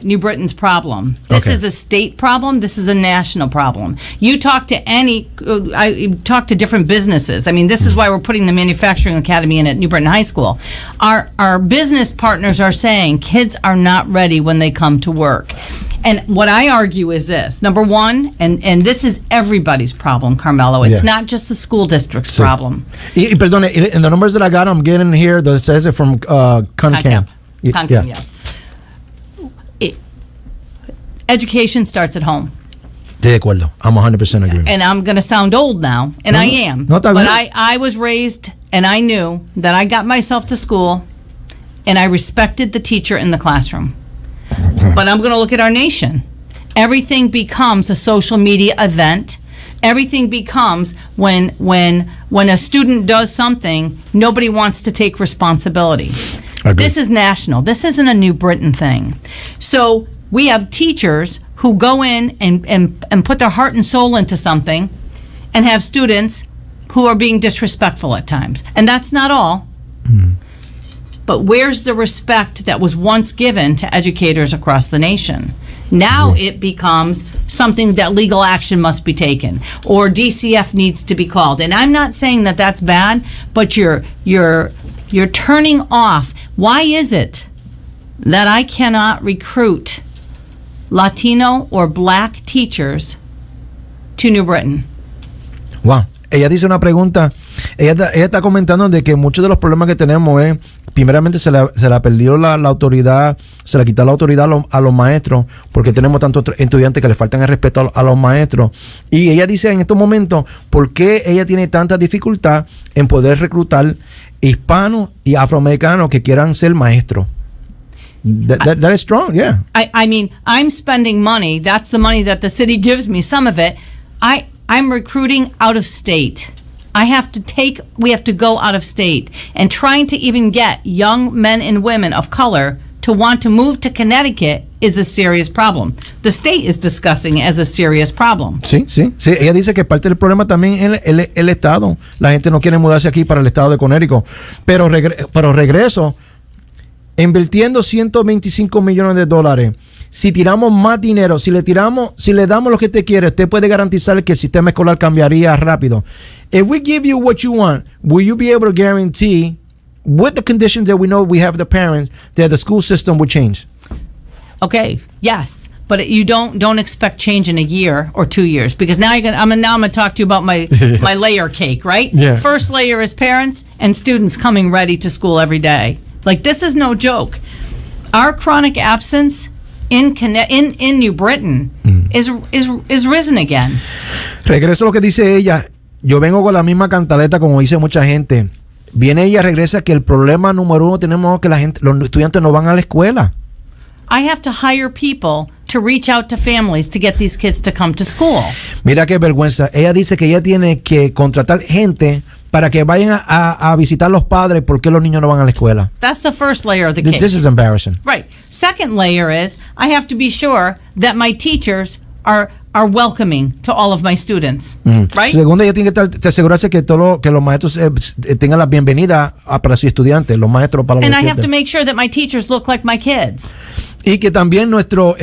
New Britain's problem. This Okay. is a state problem. This is a national problem. You talk to I talk to different businesses. I mean, this is why we're putting the Manufacturing Academy in at New Britain High School. Our business partners are saying kids are not ready when they come to work. And what I argue is this. Number one, and this is everybody's problem, Carmelo. It's Yeah. not just the school district's problem. Y perdone, in the numbers that I got, I'm getting here that says it from CONCAM. CONCAM, yeah. Education starts at home. De acuerdo. I'm 100% agreeing. And I'm going to sound old now, and I am. No, está but bien. I was raised, and I knew that I got myself to school, and I respected the teacher in the classroom. But I'm going to look at our nation. Everything becomes a social media event. Everything becomes when a student does something, nobody wants to take responsibility. Agreed. This is national. This isn't a New Britain thing. So we have teachers who go in and put their heart and soul into something and have students who are being disrespectful at times. And that's not all. But where's the respect that was once given to educators across the nation? Now it becomes something that legal action must be taken, or DCF needs to be called. And I'm not saying that that's bad, but you're turning off. Why is it that I cannot recruit Latino or black teachers to New Britain? Wow. Ella dice una pregunta. Ella está comentando de que muchos de los problemas que tenemos es, primeramente se le perdió la autoridad, se le quitó la autoridad a los maestros, porque tenemos tantos estudiantes que le faltan el respeto a los maestros. Y ella dice en estos momentos, ¿por qué ella tiene tanta dificultad en poder reclutar hispanos y afroamericanos que quieran ser maestros? That is strong, yeah. I mean, I'm spending money. That's the money that the city gives me, some of it. I'm recruiting out of state. We have to go out of state. And trying to even get young men and women of color to want to move to Connecticut is a serious problem. The state is discussing it as a serious problem. Sí. Ella dice que parte del problema también es el Estado. La gente no quiere mudarse aquí para el Estado de Connecticut. Pero regreso, invirtiendo $125 millones, si tiramos más dinero, si le damos lo que usted quiere, usted puede garantizar que el sistema escolar cambiaría rápido. If we give you what you want, will you be able to guarantee, with the conditions that we know we have the parents, that the school system will change? Okay, yes, but you don't expect change in a year or 2 years, because now I'm gonna talk to you about my layer cake, right? Yeah. First layer is parents and students coming ready to school every day. Like, this is no joke. Our chronic absence in New Britain is risen again. Regreso a lo que dice ella. Yo vengo con la misma cantaleta como dice mucha gente. Viene ella, regresa que el problema número uno tenemos que los estudiantes no van a la escuela. I have to hire people to reach out to families to get these kids to come to school. Mira qué vergüenza. Ella dice que ella tiene que contratar gente para que vayan a visitar los padres porque los niños no van a la escuela. That's the first layer of the cake. This is embarrassing. Right. Second layer is I have to be sure that my teachers are welcoming to all of my students. Right? Segundo, ella tiene que asegurarse que los maestros tengan la bienvenida para sus estudiantes, los maestros para los And I estudiantes. have to make sure that my teachers look like my kids. Y que también nuestros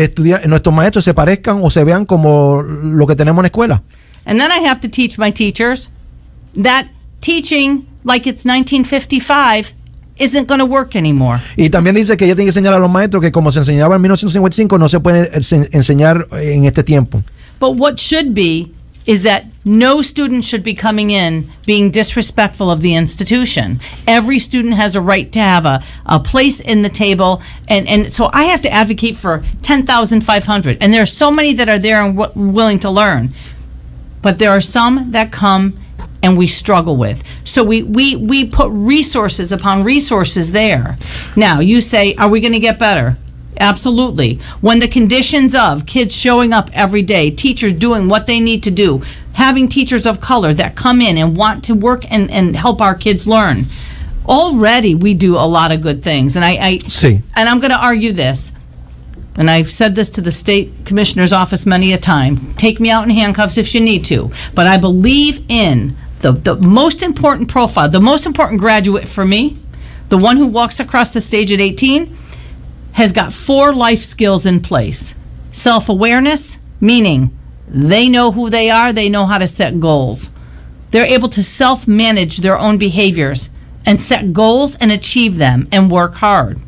maestros se parezcan o se vean como lo que tenemos en la escuela. And then I have to teach my teachers that teaching like it's 1955 isn't going to work anymore. Y también dice que ella tiene que enseñar a los maestros que como se enseñaba en 1955 no se puede enseñar en este tiempo. But what should be is that no student should be coming in being disrespectful of the institution. Every student has a right to have a place in the table. And so I have to advocate for 10,500. And there are so many that are there and willing to learn. But there are some that come and we struggle with. So we put resources upon resources there. Now, you say, are we going to get better? Absolutely. When the conditions of kids showing up every day, teachers doing what they need to do, having teachers of color that come in and want to work and help our kids learn. Already we do a lot of good things. And and I'm going to argue this. And I've said this to the state commissioner's office many a time. Take me out in handcuffs if you need to. But I believe in the most important profile, the most important graduate for me, the one who walks across the stage at 18, has got 4 life skills in place. Self-awareness, meaning they know who they are, they know how to set goals. They're able to self-manage their own behaviors and set goals and achieve them and work hard.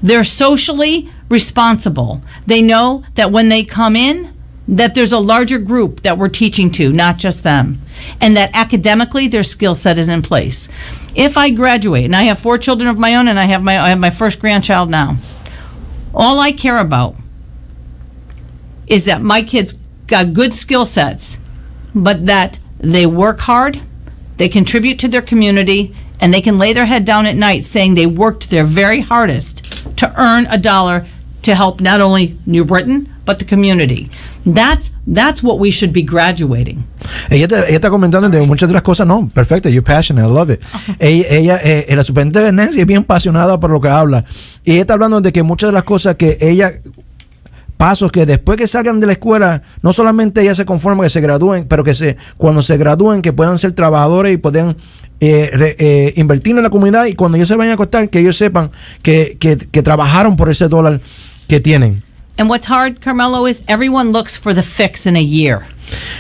They're socially responsible. They know that when they come in, that there's a larger group that we're teaching to, not just them, and that academically their skill set is in place. If I graduate, and I have 4 children of my own, and I have my first grandchild now, all I care about is that my kids got good skill sets, but that they work hard, they contribute to their community, and they can lay their head down at night saying they worked their very hardest to earn a dollar to help not only New Britain, but the community. That's what we should be graduating. Ella está comentando de muchas de las cosas, no, perfecto, you're passionate, I love it. La superintendente de Nancy es bien apasionada por lo que habla. Y ella está hablando de que muchas de las cosas que ella, pasos que después que salgan de la escuela, no solamente ella se conforma que se gradúen, pero que cuando se gradúen, que puedan ser trabajadores y puedan invertir en la comunidad, y cuando ellos se vayan a acostar, que ellos sepan que trabajaron por ese dólar que tienen. And what's hard, Carmelo, is everyone looks for the fix in a year.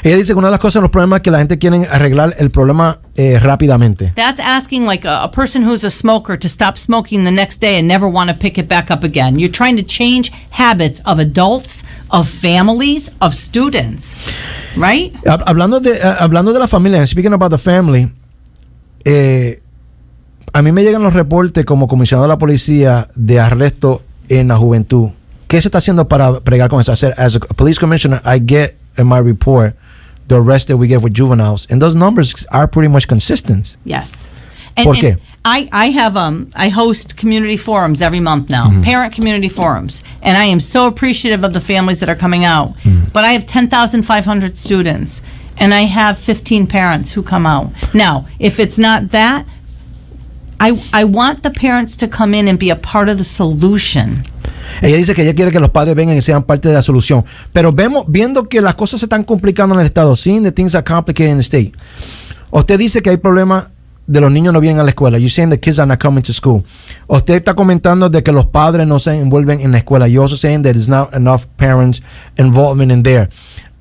Ella dice que una de las cosas, los problemas es que la gente quiere arreglar el problema rápidamente. That's asking like a person who's a smoker to stop smoking the next day and never want to pick it back up again. You're trying to change habits of adults, of families, of students, right? Hablando de la familia, speaking about the family, a mí me llegan los reportes como comisionado de la policía de arresto en la juventud. ¿Qué se está haciendo para bregar con eso? As a police commissioner, I get in my report the arrests that we get with juveniles, and those numbers are pretty much consistent. Yes. ¿Por qué? I host community forums every month now, parent community forums, and I am so appreciative of the families that are coming out. But I have 10,500 students, and I have 15 parents who come out. Now, if it's not that, I want the parents to come in and be a part of the solution. Ella dice que ella quiere que los padres vengan y sean parte de la solución. Pero viendo que las cosas se están complicando en el estado, seeing the things are complicated in the state. Usted dice que hay problemas de los niños no vienen a la escuela. You're saying the kids are not coming to school. Usted está comentando de que los padres no se envuelven en la escuela. You're also saying that there's not enough parents involvement in there.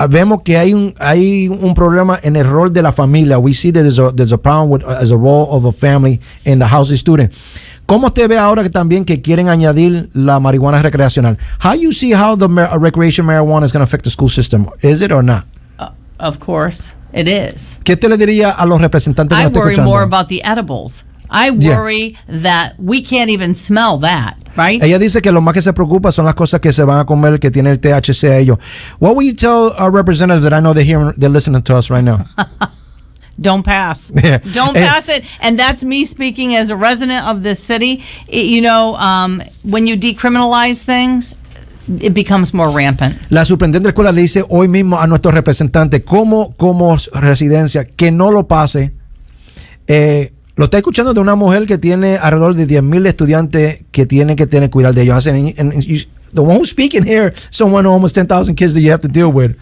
Vemos que hay un problema en el rol de la familia. We see that there's a problem with as a role of a family in the housing student. ¿Cómo usted ve ahora que también que quieren añadir la marihuana recreacional? How you see how the recreation marijuana is going to affect the school system? Is it or not? Of course, it is. ¿Qué usted le diría a los representantes que I nos están worry escuchando? more about the edibles. I worry that we can't even smell that, right? Ella dice que lo más que se preocupa son las cosas que se van a comer que tiene el THC a ellos. What will you tell our representatives that I know they're listening to us right now? Don't pass. Don't pass it. And that's me speaking as a resident of this city. When you decriminalize things, it becomes more rampant. La superintendente de la escuela le dice hoy mismo a nuestros representantes como residencia que no lo pase. Lo está escuchando de una mujer que tiene alrededor de 10,000 estudiantes que tiene que tener cuidado de ellos. The one who's speaking here, someone almost 10,000 kids that you have to deal with.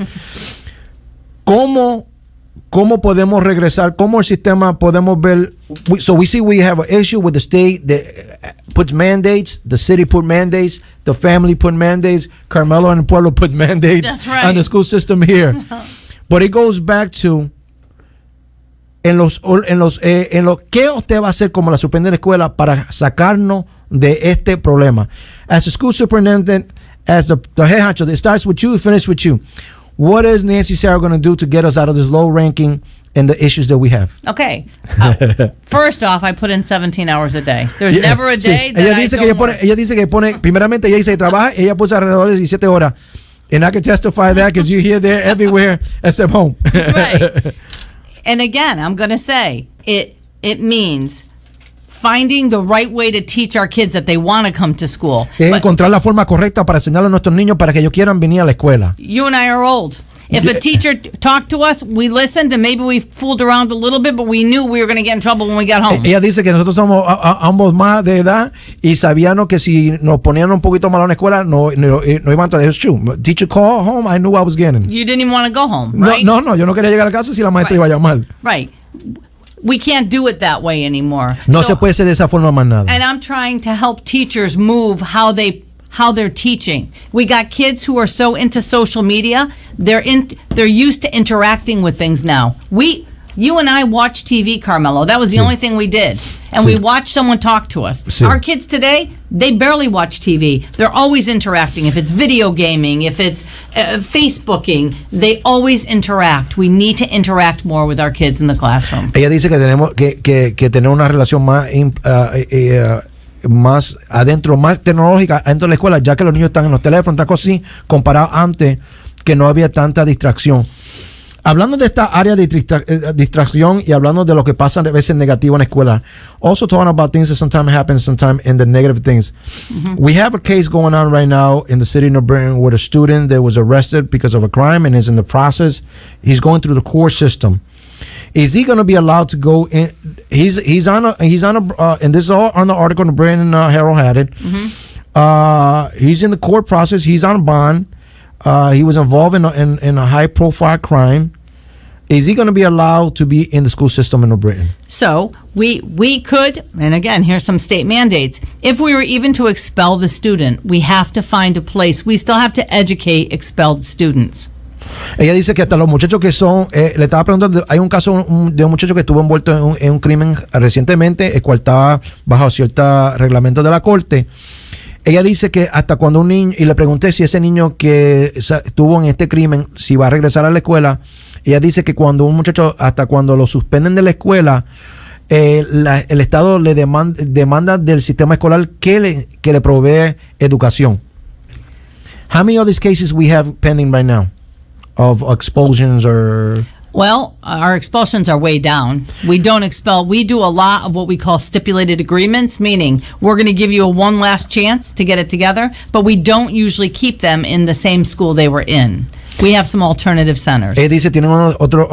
¿Cómo podemos regresar? ¿Cómo el sistema podemos ver? So we see we have an issue with the state that puts mandates. The city put mandates. The family put mandates. Carmelo and Pueblo put mandates. That's right. On the school system here. But it goes back to en lo ¿qué usted va a hacer como la superintendente de la escuela para sacarnos de este problema? As a school superintendent, as the head honcho, it starts with you, it finishes with you. What is Nancy Sarah going to do to get us out of this low ranking and the issues that we have? Okay. First off, I put in 17 hours a day. There's never a day that ella dice que pone, primeramente ella dice que trabaja, ella puso alrededor de 17 horas. And I can testify that because you hear there everywhere except home. Right. And again, I'm going to say it means finding the right way to teach our kids that they want to come to school. Es But encontrar la forma correcta para enseñarle a nuestros niños para que ellos quieran venir a la escuela. you and I are old. If a teacher talked to us, we listened, and maybe we fooled around a little bit, but we knew we were going to get in trouble when we got home. Ella dice que nosotros somos ambos más de edad y sabíamos que si nos ponían un poquito mal en la escuela, no iban a decir, it's true. Teacher call home, I knew I was getting. You didn't even want to go home, right? No, yo no quería llegar a casa si la maestra iba a llamar. Right. We can't do it that way anymore. No se puede hacer de esa forma más nada. And I'm trying to help teachers move how they're teaching. We got kids who are so into social media. They're used to interacting with things now. You and I watch TV, Carmelo. That was the only thing we did. And we watched someone talk to us. Our kids today, they barely watch TV. They're always interacting. If it's video gaming, if it's Facebooking, they always interact. We need to interact more with our kids in the classroom. Ella dice que tenemos que tener una relación más adentro, más tecnológica dentro de la escuela, ya que los niños están en los teléfonos, otras cosas así, comparado antes que no había tanta distracción. Hablando de esta área de distracción y hablando de lo que pasa a veces negativo en la escuela, also talking about things that sometimes happen sometimes in the negative things. We have a case going on right now in the city of New Britain with a student that was arrested because of a crime and is in the process. He's going through the court system. Is he going to be allowed to go in? He's on a and this is all on the article the Brandon Herald had it. He's in the court process. He's on bond. He was involved in a high profile crime. Is he going to be allowed to be in the school system in New Britain? So we could, and again, here's some state mandates. If we were even to expel the student, we have to find a place. We still have to educate expelled students. Ella dice que hasta los muchachos que son, le estaba preguntando, hay un caso de un muchacho que estuvo envuelto en un crimen recientemente, el cual estaba bajo cierto reglamento de la corte. Ella dice que hasta cuando un niño, y le pregunté si ese niño que estuvo en este crimen, si va a regresar a la escuela, ella dice que cuando un muchacho, hasta cuando lo suspenden de la escuela, el Estado le demanda del sistema escolar que le provee educación. How many of these cases we have pending right now? Of expulsions or... Well, our expulsions are way down. We don't expel. We do a lot of what we call stipulated agreements, meaning we're going to give you a one last chance to get it together, but we don't usually keep them in the same school they were in. We have some alternative centers. Dice, tienen otro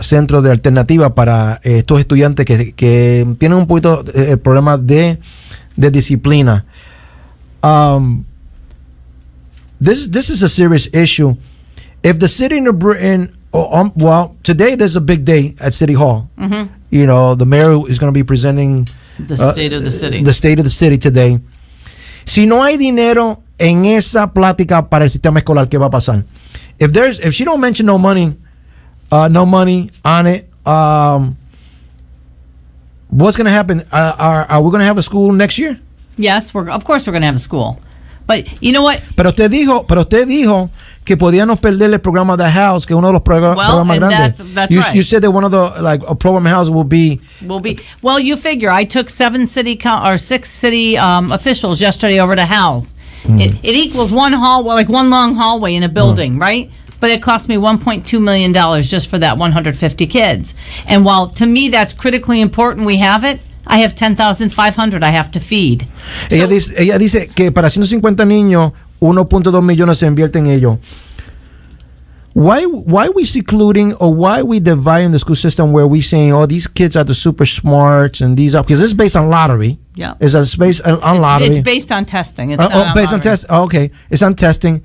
centro de alternativa para estos estudiantes que tienen un poquito problema de disciplina. This is a serious issue. If the city of Britain, well, today there's a big day at City Hall. You know, the mayor is going to be presenting the state of the city. The state of the city today. Si no hay dinero en esa plática para el sistema escolar, ¿qué va a pasar? If she don't mention no money on it, what's going to happen? Are we going to have a school next year? Yes, of course we're going to have a school. But you know what? Pero usted dijo que podíamos perder el programa The House, que uno de los programas grandes. That's right. You said that one of the a program house will be. Well, you figure I took 6 city officials yesterday over to Hal's. It equals one long hallway in a building, right? But it cost me $1.2 million just for that 150 kids. And while to me that's critically important, we have it. I have 10,500 I have to feed. Ella dice que para 150 niños, 1.2 millones se invierte en ello. Why we secluding or why we dividing the school system where we saying, oh, these kids are the super smarts and these are, because it's based on lottery. Yeah. It's based on lottery. It's based on testing. It's not based on test. Okay, it's on testing.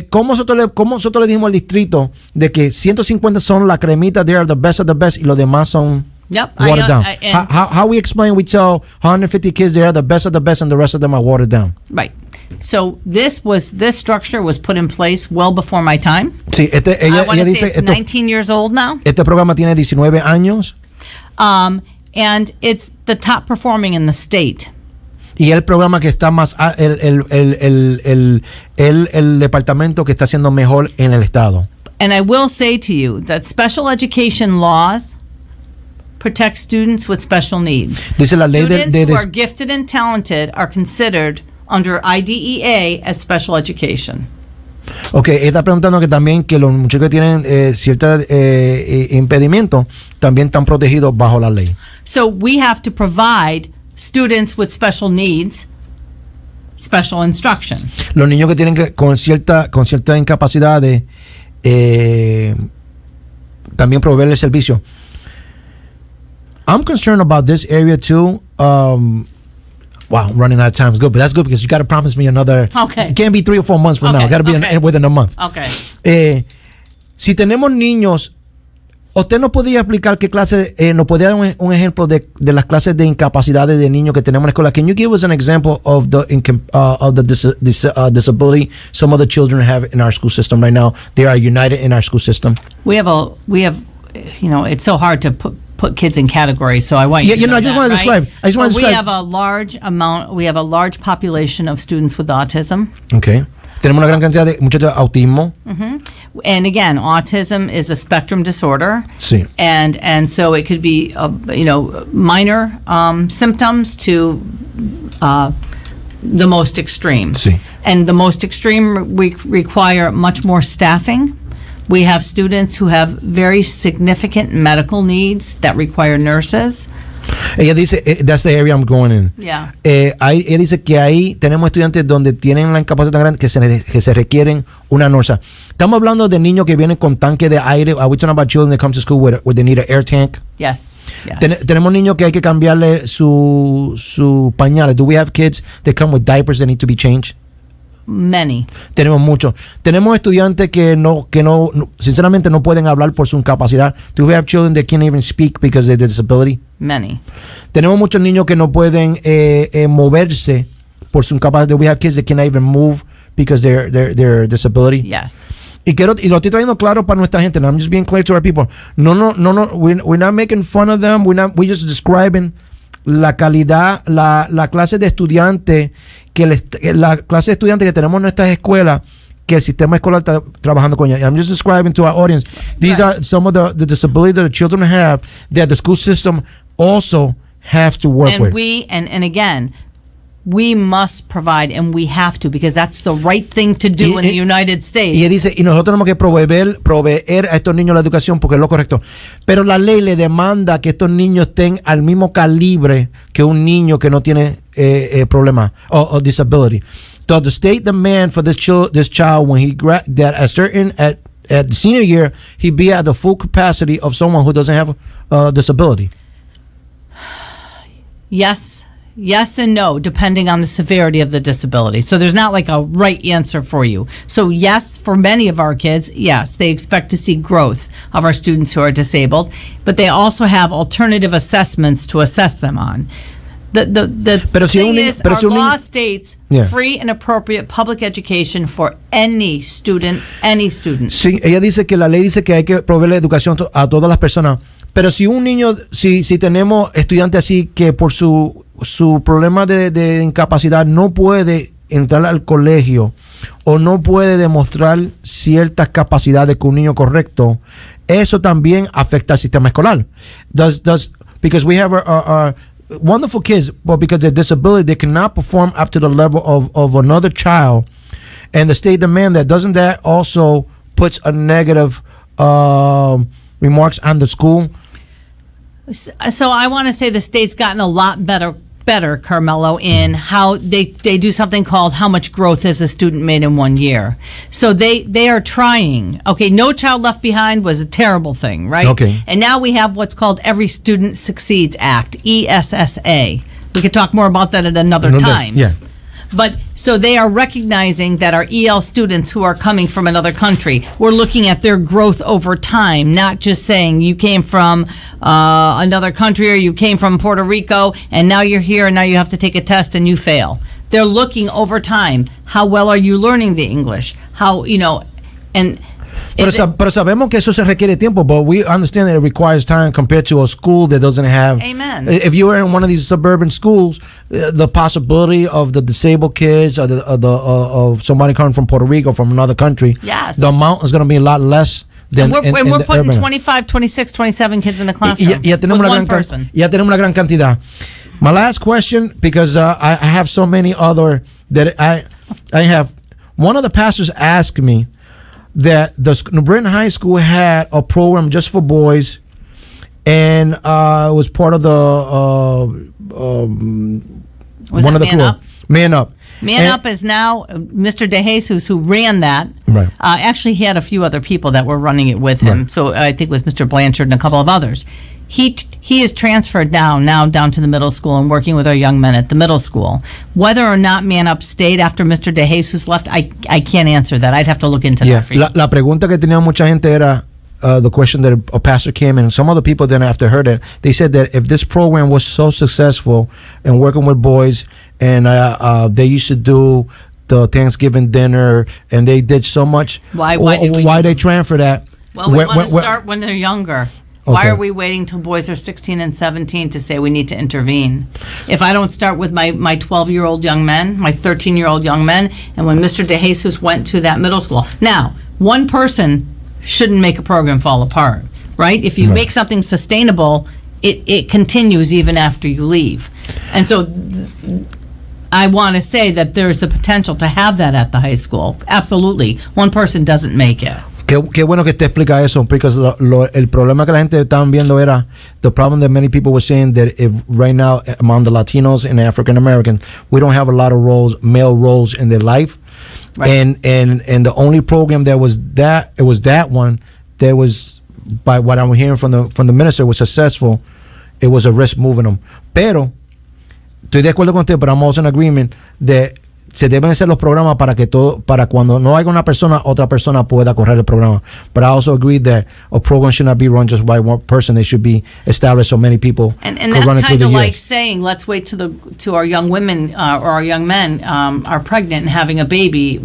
¿Cómo nosotros le dijimos al distrito de que 150 son la cremita, they are the best of the best y los demás son watered down? How we explain, we tell 150 kids they are the best of the best and the rest of them are watered down. Right. So this structure was put in place well before my time. Sí, ella dice, it's 19 years old now. Este programa tiene 19 años. And it's the top performing in the state. Y el programa que está más el departamento que está haciendo mejor en el estado. And I will say to you that special education laws protect students with special needs. Dice la ley students who are gifted and talented are considered under IDEA as special education. Ok, está preguntando que también que los muchachos que tienen ciertos impedimentos también están protegidos bajo la ley. So we have to provide students with special needs special instruction. Los niños que tienen con ciertas incapacidades también proveer el servicio. I'm concerned about this area too. Wow, I'm running out of time. It's good, but that's good because you got to promise me another. Okay. It can't be 3 or 4 months from now. It got to be within a month. Okay. Si tenemos niños, ¿usted nos podría explicar qué clase, nos podría dar un ejemplo de las clases de incapacidades de niños que tenemos en la escuela? Can you give us an example of the disability some of the children have in our school system right now? They are united in our school system. We have, you know, it's so hard to put kids in categories, so I want you to know I just want to describe. I just want to describe. We have a large population of students with autism. Okay. Tenemos una gran cantidad de muchachos de autismo. Mm-hmm. And again, autism is a spectrum disorder. Sí. And so it could be, you know, minor symptoms to the most extreme. Sí. And the most extreme require much more staffing. We have students who have very significant medical needs that require nurses. Ella dice, that's the area I'm going in. Yeah. Ella dice que ahí tenemos estudiantes donde tienen la incapacidad tan grande que se requieren una nursa. Estamos hablando de niños que vienen con tanque de aire. Are we talking about children that come to school where they need an air tank? Yes. Tenemos niños que hay que cambiarle su pañales. Do we have kids that come with diapers that need to be changed? Many. Tenemos muchos. Tenemos estudiantes que no, sinceramente no pueden hablar por su incapacidad. Do we have children that can't even speak because of their disability? Many. Tenemos muchos niños que no pueden moverse por su incapacidad. Do we have kids that cannot even move because their disability? Yes. Y lo estoy trayendo claro para nuestra gente. I'm just being clear to our people. No. We're not making fun of them. We're just describing la calidad, la clase de estudiantes la clase de estudiantes que tenemos en nuestras escuelas, que el sistema escolar está trabajando con ella. I'm just describing to our audience. These are some of the disability that the children have that the school system also have to work with. And again, we must provide, and we have to, because that's the right thing to do in the United States. Y dice, y nosotros tenemos que proveer a estos niños la educación porque es lo correcto. Pero la ley le demanda que estos niños estén al mismo calibre que un niño que no tiene problema o disability. Does the state demand for this child when that at the senior year he be at the full capacity of someone who doesn't have a disability? Yes and no, depending on the severity of the disability. So there's not like a right answer for you. So yes, for many of our kids, yes, they expect to see growth of our students who are disabled, but they also have alternative assessments to assess them on. The thing is, our law states free and appropriate public education for any student. Sí, ella dice que la ley dice que hay que proveerle educación a todas las personas. Pero si un niño, si tenemos estudiantes así que por su problema de incapacidad no puede entrar al colegio o no puede demostrar ciertas capacidades que un niño correcto, eso también afecta al sistema escolar. Because we have our wonderful kids, but because of their disability, they cannot perform up to the level of another child, and the state demand that. Doesn't that also puts a negative remarks on the school? So I want to say the state's gotten a lot better, Carmelo, in how they do something called how much growth has a student made in 1 year. So they are trying. Okay, No Child Left Behind was a terrible thing, right? Okay. And now we have what's called Every Student Succeeds Act, ESSA. We could talk more about that at another time. Yeah. But so they are recognizing that our EL students who are coming from another country, we're looking at their growth over time, not just saying you came from another country or you came from Puerto Rico and now you're here and now you have to take a test and you fail. They're looking over time. How well are you learning the English? How, you know, and... Pero sabemos que eso se requiere tiempo, but we understand that it requires time compared to a school that doesn't have. Amen. If you were in one of these suburban schools, the possibility of the disabled kids or of somebody coming from Puerto Rico from another country, yes, the amount is going to be a lot less. And we're putting 25, 26, 27 kids in the classroom with one person. Ya tenemos una gran cantidad. My last question, because I have so many other that I have. one of the pastors asked me that the New Britain High School had a program just for boys, and it was part of the Was one it of the Man cool Up? Man Up. Man Up is now Mr. DeJesus, who ran that. Right. Actually, he had a few other people that were running it with him. Right. So I think it was Mr. Blanchard and a couple of others. He is transferred now down to the middle school and working with our young men at the middle school. Whether or not Man Up stayed after Mr. DeJesus left, I can't answer that. I'd have to look into Yeah. that for you. La pregunta que tenía mucha gente era the question that a pastor came in. Some other people then after heard it, they said that if this program was so successful in working with boys, and they used to do the Thanksgiving dinner, and they did so much, Why they transfer that? Well, we want to start when they're younger. Why Okay. are we waiting till boys are 16 and 17 to say we need to intervene? If I don't start with my 12-year-old young men, my 13-year-old young men, and when Mr. DeJesus went to that middle school. Now, one person shouldn't make a program fall apart, right? If you make something sustainable, it continues even after you leave. And so I want to say that there's the potential to have that at the high school. Absolutely. One person doesn't make it. Qué bueno que te explica eso, because el problema que la gente estaban viendo era the problem that many people were saying that if right now among the Latinos and African Americans, we don't have a lot of male roles in their life. Right. And the only program that was that one that was, by what I'm hearing from the minister, was successful. It was a risk moving them. Pero estoy de acuerdo con usted, but I'm also in agreement that se deben hacer los programas para cuando no haya una persona, otra persona pueda correr el programa. But I also agree that a program should not be run just by one person. It should be established so many people and can that's run it through kind the of years. like saying, let's wait to our young women or our young men are pregnant and having a baby.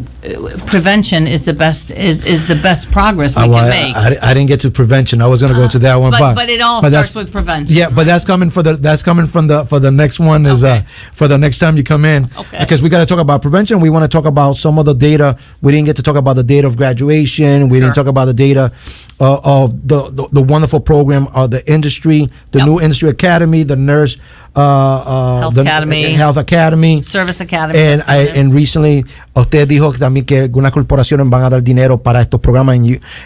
Prevention is the best progress we can make. I didn't get to prevention. I was going to go to that one, but it all starts with prevention. Yeah, but that's coming for the next one is for the next time you come in, because we got to talk about prevention. We want to talk about some of the data. We didn't get to talk about the data of graduation. We didn't talk about the data of the wonderful program of the industry, the new industry academy, the nurse Health Academy, Service Academy, and recently usted dijo también que algunas corporaciones van a dar dinero para estos programas,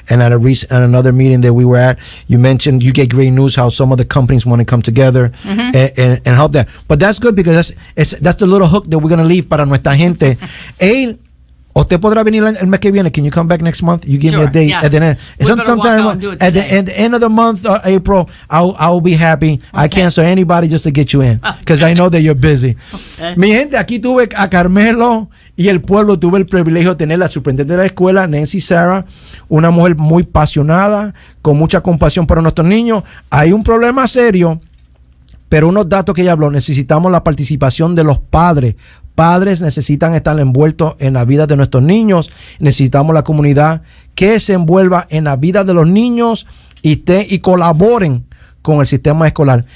and at another meeting that we were at, you mentioned you get great news how some of the companies want to come together and help that. But that's good, because that's the little hook that we're going to leave para nuestra gente. Usted podrá venir el mes que viene. Can you come back next month? You give me a date. Yes. At the end. Sometime at the end of the month, April, I'll be happy. I cancel anybody just to get you in, because I know that you're busy. Mi gente, aquí tuve a Carmelo y el pueblo. Tuve el privilegio de tener la superintendente de la escuela, Nancy Sarah, una mujer muy apasionada, con mucha compasión para nuestros niños. Hay un problema serio, pero unos datos que ella habló, necesitamos la participación de los padres. Padres necesitan estar envueltos en la vida de nuestros niños. Necesitamos la comunidad que se envuelva en la vida de los niños y colaboren con el sistema escolar.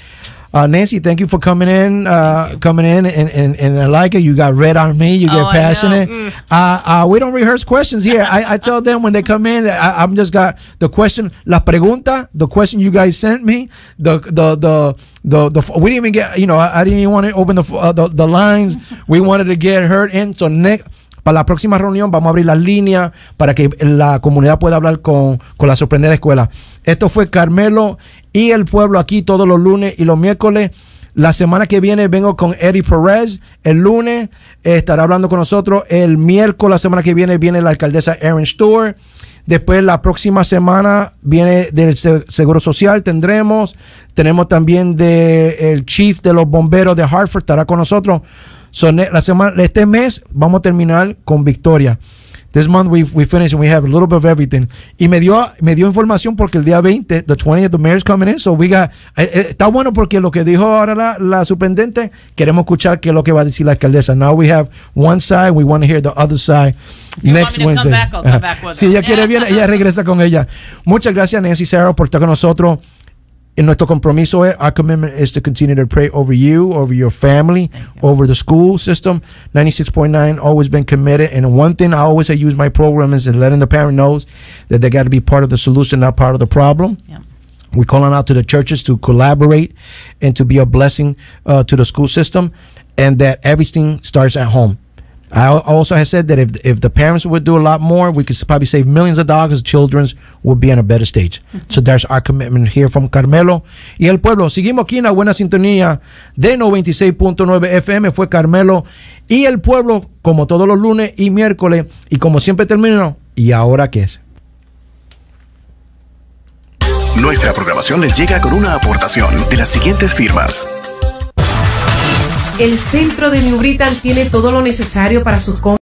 Nancy, thank you for coming in. And I like it. You got red on me. You get passionate. We don't rehearse questions here. I tell them when they come in, I'm just got the question, la pregunta, the question you guys sent me. We didn't even get, I didn't even want to open the lines. We wanted to get her in. So para la próxima reunión vamos a abrir las líneas para que la comunidad pueda hablar con la sorprendente escuela. Esto fue Carmelo y el pueblo aquí todos los lunes y los miércoles. La semana que viene vengo con Eddie Perez. El lunes estará hablando con nosotros. El miércoles, la semana que viene la alcaldesa Erin Stewart. Después la próxima semana viene del Seguro Social. Tenemos también el chief de los bomberos de Hartford, estará con nosotros. Este mes vamos a terminar con victoria. This month we finish and we have a little bit of everything. Y me dio información porque el día 20, the 20th, the mayor's coming in. So we got, está bueno porque lo que dijo ahora la superintendente, queremos escuchar qué es lo que va a decir la alcaldesa. Now we have one side, we want to hear the other side next Wednesday. I'll come back with si ella quiere viene, ella regresa con ella. Muchas gracias, Nancy Sarah, por estar con nosotros. En nuestro compromiso, our commitment is to continue to pray over you, over your family, over the school system. 96.9 always been committed. And one thing I always use my program is letting the parent knows that they got to be part of the solution, not part of the problem. Yeah. We're calling out to the churches to collaborate and to be a blessing to the school system, and that everything starts at home. I also have said that if the parents would do a lot more, we could probably save millions of dollars. Children would be in a better stage. So there's our commitment here from Carmelo y el pueblo. Seguimos aquí en la buena sintonía de 96.9 FM. Fue Carmelo y el pueblo, como todos los lunes y miércoles. Y como siempre termino, ¿y ahora qué es? Nuestra programación les llega con una aportación de las siguientes firmas. El centro de New Britain tiene todo lo necesario para sus compras